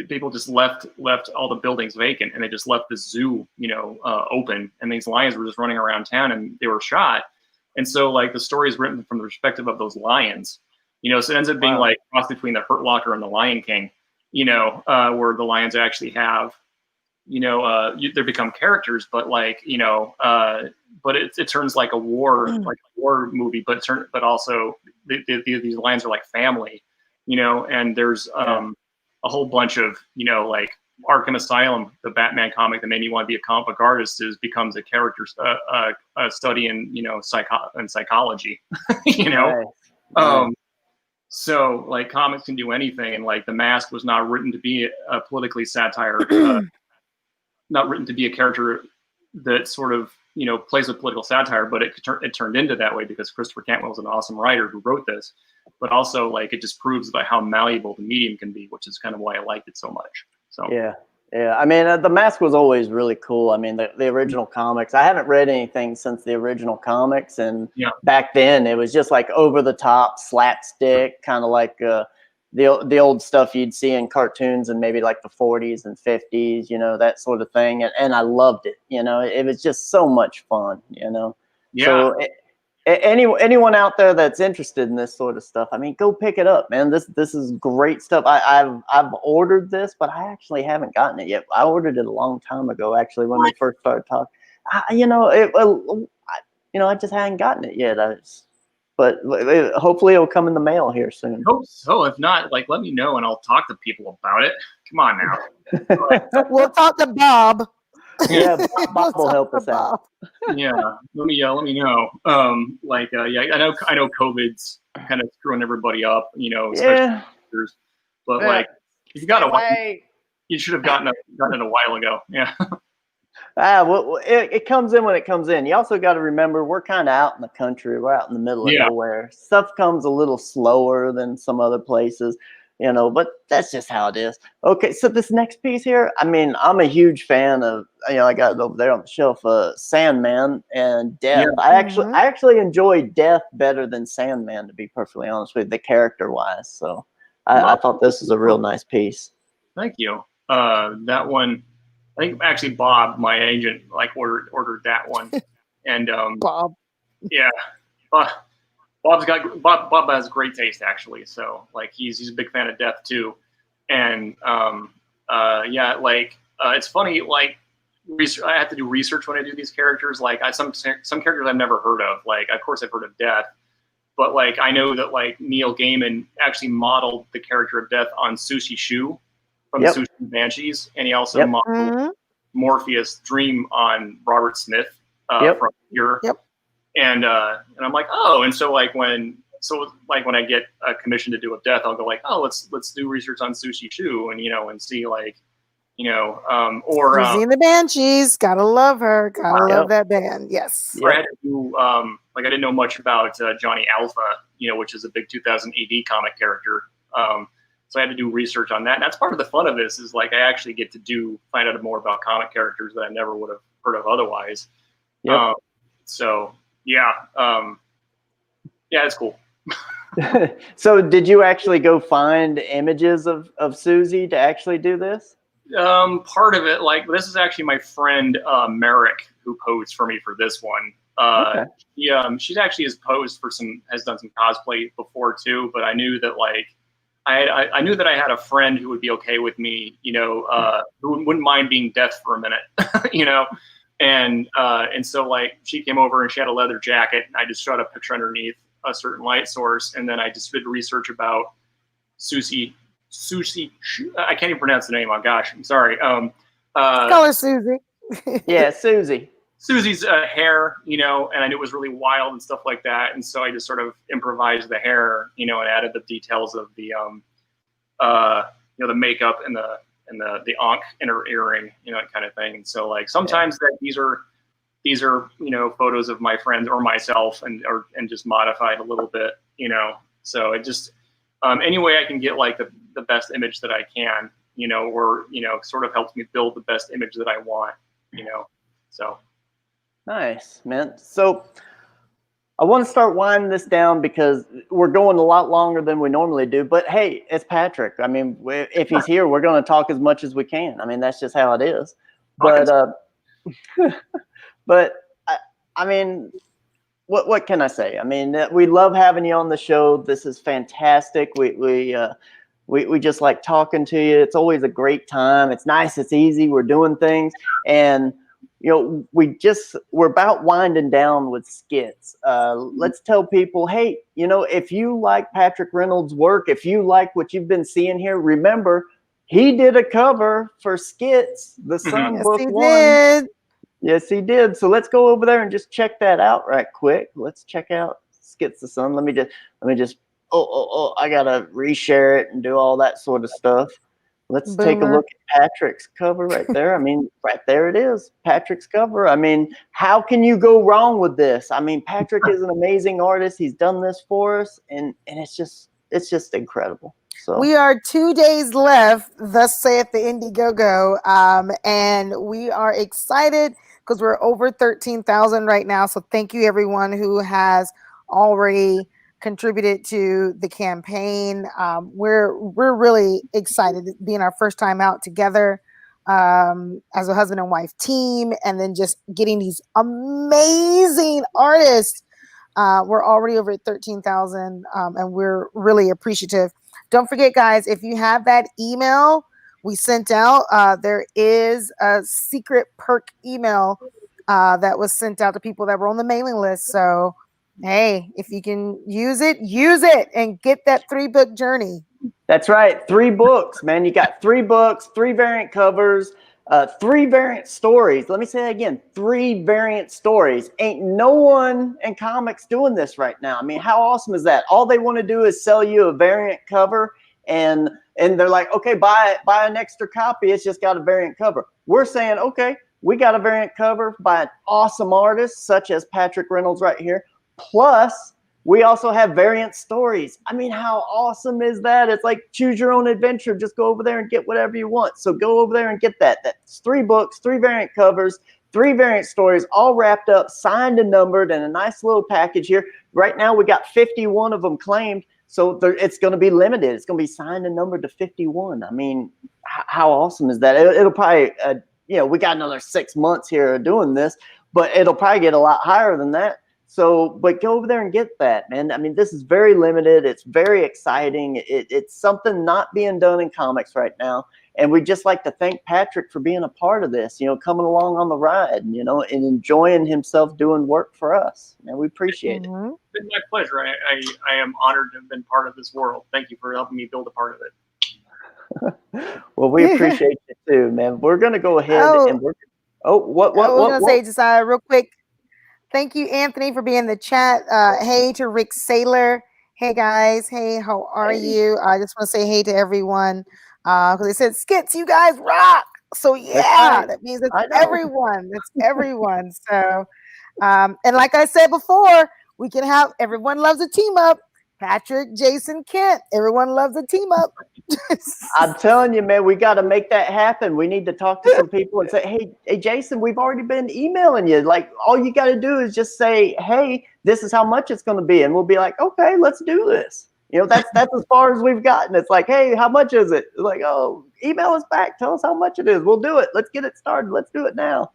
Speaker 2: people just left all the buildings vacant, and they just left the zoo, open, and these lions were just running around town, and they were shot. And so, like, the story is written from the perspective of those lions, so it ends up being like cross between the Hurt Locker and the Lion King, where the lions actually have, they become characters, but like, but it turns like a war movie, but also these lions are like family, and there's a whole bunch of, like Arkham Asylum, the Batman comic that made me want to be a comic book artist, becomes a character study in, psychology,
Speaker 1: Right.
Speaker 2: So like comics can do anything, and like The Mask was not written to be a politically satire, not written to be a character that sort of, plays with political satire, but it turned into that way because Christopher Cantwell is an awesome writer who wrote this. But also, like, it just proves about how malleable the medium can be, which is kind of why I liked it so much. So
Speaker 1: Yeah. I mean, The Mask was always really cool. I mean, the original comics. I haven't read anything since the original comics, and back then it was just like over the top slapstick, kind of like the old stuff you'd see in cartoons and maybe like the 40s and 50s, that sort of thing. And I loved it. It was just so much fun.
Speaker 2: Yeah.
Speaker 1: So anyone out there that's interested in this sort of stuff, I mean, go pick it up, man. This is great stuff. I've ordered this, but I actually haven't gotten it yet. I ordered it a long time ago, actually, when we first started talking. I just hadn't gotten it yet. But hopefully it'll come in the mail here soon.
Speaker 2: Hope so. If not, like, let me know and I'll talk to people about it. Come on now.
Speaker 3: We'll talk to Bob.
Speaker 1: Yeah, Bob will help us out.
Speaker 2: Yeah, let me know. I know COVID's kind of screwing everybody up, especially teachers. But like, if you got you should have gotten it a while ago. Yeah.
Speaker 1: Well, it comes in when it comes in. You also got to remember we're kind of out in the country. We're out in the middle of nowhere. Stuff comes a little slower than some other places, but that's just how it is. Okay, so this next piece here, I mean, I'm a huge fan of, I got it over there on the shelf, Sandman and Death.
Speaker 2: Yeah.
Speaker 1: I actually enjoy Death better than Sandman, to be perfectly honest with you, the character-wise. So I thought this was a real nice piece.
Speaker 2: Thank you. That one, I think actually Bob, my agent, like ordered that one, and
Speaker 3: Bob.
Speaker 2: Yeah, Bob has great taste actually. So like he's a big fan of Death too, and it's funny, like I have to do research when I do these characters. Like some characters I've never heard of. Like of course I've heard of Death, but like I know that like Neil Gaiman actually modeled the character of Death on Sushi Shu from the Sushi Banshees, and he also modeled Morpheus Dream on Robert Smith from here. And I'm like, oh, and so when I get a commission to do a Death, I'll go like, oh, let's do research on Sushi Shu, and and see like, or
Speaker 3: Susie and the Banshees, gotta love her, gotta love that band, yes.
Speaker 2: I had to do I didn't know much about Johnny Alpha, which is a big 2000 AD comic character. So I had to do research on that. And that's part of the fun of this is like I actually get to find out more about comic characters that I never would have heard of otherwise. It's cool.
Speaker 1: So did you actually go find images of Susie to actually do this?
Speaker 2: Part of it, like this is actually my friend Merrick who posed for me for this one. She actually has done some cosplay before too, but I knew that like I knew that I had a friend who would be okay with me, who wouldn't mind being Death for a minute, and so like she came over and she had a leather jacket, and I just shot a picture underneath a certain light source, and then I just did research about Susie. I can't even pronounce the name. Oh gosh, I'm sorry.
Speaker 3: Call her Susie.
Speaker 1: Yeah, Susie.
Speaker 2: Susie's hair, and I knew it was really wild and stuff like that, and so I just sort of improvised the hair, and added the details of the, the makeup and the ankh in her earring, that kind of thing. And so like sometimes these are photos of my friends or myself, and just modified a little bit, So it just any way I can get like the best image that I can, or sort of helps me build the best image that I want, So.
Speaker 1: Nice, man. So I want to start winding this down because we're going a lot longer than we normally do. But hey, it's Patrick. I mean, if he's here, we're going to talk as much as we can. I mean, that's just how it is. But but I mean, what can I say? I mean, we love having you on the show. This is fantastic. We just like talking to you. It's always a great time. It's nice. It's easy. We're doing things, and you know, we're about winding down with skits. Let's tell people, hey, you know, if you like Patric Reynolds' work, if you like what you've been seeing here, remember he did a cover for Skits, the Sun
Speaker 3: Yes,
Speaker 1: Book
Speaker 3: he
Speaker 1: 1.
Speaker 3: did.
Speaker 1: Yes, he did. So let's go over there and just check that out right quick. Let's check out Skits the Sun. Let me just I gotta reshare it and do all that sort of stuff. Let's take a
Speaker 3: Boomer.
Speaker 1: look at Patric's cover right there. I mean, right there it is, Patric's cover. I mean, how can you go wrong with this? I mean, Patric is an amazing artist. He's done this for us, and it's just incredible. So
Speaker 3: We are 2 days left, thus saith the Indiegogo, and we are excited because we're over 13,000 right now. So thank you everyone who has already contributed to the campaign. We're really excited being our first time out together as a husband and wife team, and then just getting these amazing artists. We're already over at 13,000, and we're really appreciative. Don't forget, guys, if you have that email we sent out, there is a secret perk email that was sent out to people that were on the mailing list. So, hey, if you can use it and get that 3-book journey.
Speaker 1: that's right. 3 books, man. You got 3 books, 3 variant covers, 3 variant stories. Let me say that again. 3 variant stories. Ain't no one in comics doing this right now. I mean, how awesome is that? All they want to do is sell you a variant cover, and they're like, okay, buy an extra copy. It's just got a variant cover. We're saying, okay, we got a variant cover by an awesome artist such as Patric Reynolds right here. Plus, we also have variant stories. I mean, how awesome is that? It's like choose your own adventure. Just go over there and get whatever you want. So go over there and get that. That's 3 books, 3 variant covers, 3 variant stories, all wrapped up, signed and numbered in a nice little package here. Right now, we got 51 of them claimed. So it's going to be limited. It's going to be signed and numbered to 51. I mean, how awesome is that? It'll probably, you know, we got another 6 months here of doing this, but it'll probably get a lot higher than that. So, but go over there and get that, man. I mean, this is very limited. It's very exciting. It's something not being done in comics right now. And we'd just like to thank Patric for being a part of this, you know, coming along on the ride, you know, and enjoying himself doing work for us. And we appreciate it.
Speaker 2: It's been my pleasure. I am honored to have been part of this world. Thank you for helping me build a part of
Speaker 1: it. Well, we appreciate you too, man. We're going to go ahead and we're, what?
Speaker 3: I was going to say just real quick. Thank you, Anthony, for being in the chat. Hey to Rick Saylor. Hey, guys. Hey, how are you? I just want to say hey to everyone because they said, Skits, you guys rock. So, yeah, that means it's everyone. It's everyone. So, and like I said before, we can have everyone loves a team up. Patric, Jason, Kent. Everyone loves a team up.
Speaker 1: I'm telling you, man, we got to make that happen. We need to talk to some people and say, hey, Jason, we've already been emailing you. Like, all you got to do is just say, hey, this is how much it's going to be. And we'll be like, okay, let's do this. You know, that's as far as we've gotten. It's like, hey, how much is it? It's like, oh, email us back. Tell us how much it is. We'll do it. Let's get it started. Let's do it now.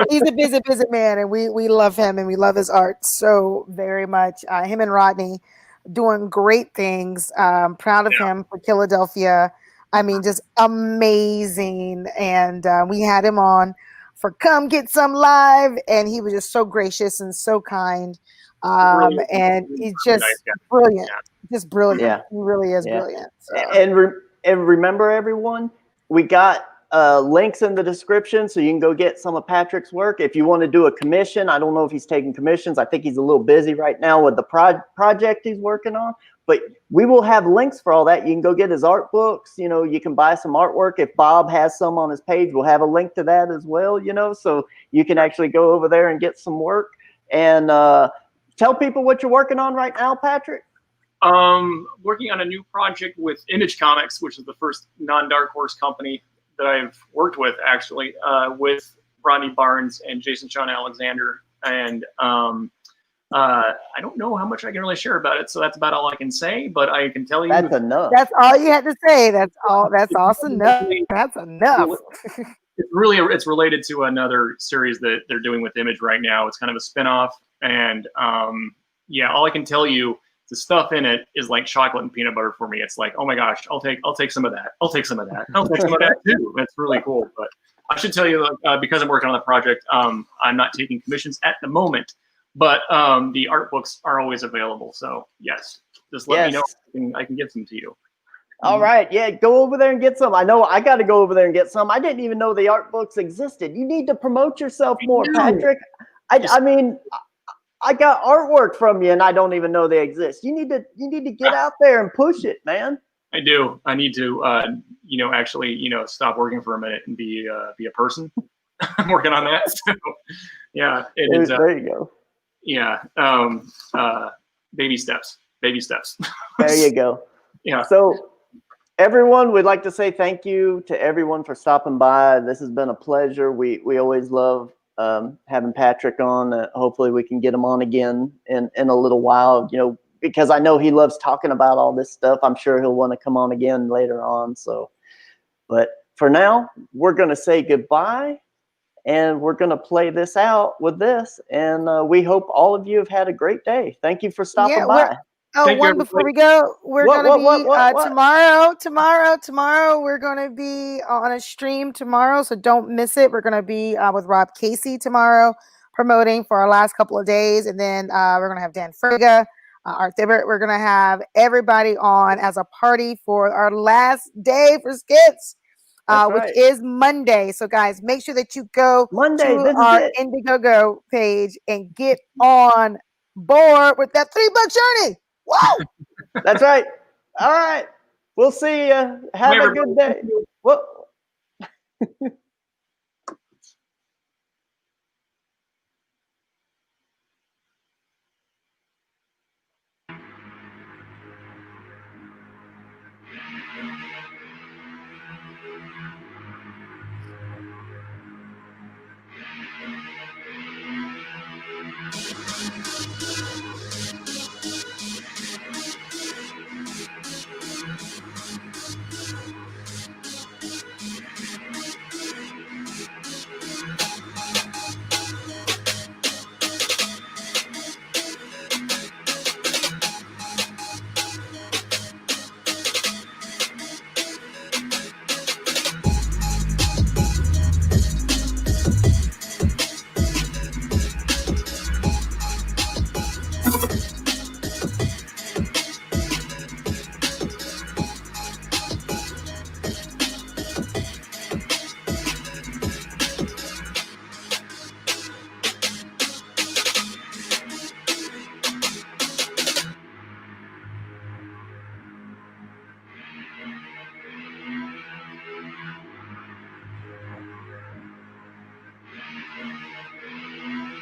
Speaker 3: He's a busy man, and we love him, and we love his art so very much. Him and Rodney doing great things. Proud of him for Philadelphia. I mean, just amazing. And we had him on for Come Get Some Live, and he was just so gracious and so kind. And he's just brilliant. Just brilliant.
Speaker 1: Yeah.
Speaker 3: He really is brilliant. So.
Speaker 1: And remember, everyone, we got links in the description so you can go get some of Patric's work. If you want to do a commission, I don't know if he's taking commissions. I think he's a little busy right now with the project he's working on, but we will have links for all that. You can go get his art books. You know, you can buy some artwork. If Bob has some on his page, we'll have a link to that as well, you know, so you can actually go over there and get some work. And tell people what you're working on right now, Patric.
Speaker 2: Working on a new project with Image Comics, which is the first non-Dark Horse company that I've worked with, actually, with Rodney Barnes and Jason Sean Alexander. And I don't know how much I can really share about it, so that's about all I can say. But I can tell you
Speaker 1: That's enough.
Speaker 3: That's all you had to say. That's all. That's awesome. Enough. That's enough.
Speaker 2: It's related to another series that they're doing with Image right now. It's kind of a spinoff, and yeah, all I can tell you, the stuff in it is like chocolate and peanut butter for me. It's like, oh my gosh, I'll take some of that. I'll take some of that. I'll take some of that too. That's really cool. But I should tell you, because I'm working on the project, I'm not taking commissions at the moment, but the art books are always available. So yes, just let me know. I can give them to you.
Speaker 1: All right. Yeah, go over there and get some. I know I got to go over there and get some. I didn't even know the art books existed. You need to promote yourself more, Patric. I mean, I got artwork from you and I don't even know they exist. You need to get out there and push it, man.
Speaker 2: I do. I need to, actually, stop working for a minute and be a person. I'm working on that. So, yeah, it is.
Speaker 1: There you go.
Speaker 2: Yeah. Baby steps. Baby steps.
Speaker 1: There you go.
Speaker 2: Yeah.
Speaker 1: So everyone, we'd like to say thank you to everyone for stopping by. This has been a pleasure. We always love having Patric on. Hopefully we can get him on again in a little while, because I know he loves talking about all this stuff. I'm sure he'll want to come on again later on. So, but for now, we're going to say goodbye and we're going to play this out with this. And we hope all of you have had a great day. Thank you for stopping by.
Speaker 3: Before we go, we're going to be tomorrow. We're going to be on a stream tomorrow, so don't miss it. We're going to be with Rob Casey tomorrow, promoting for our last couple of days, and then we're going to have Dan Friga, Art Thibbert. We're going to have everybody on as a party for our last day for Skits, which is Monday. So, guys, make sure that you go to our Indiegogo page and get on board with that $3 journey. Whoa!
Speaker 1: That's right. All right. We'll see you. Have a good day. Whoa.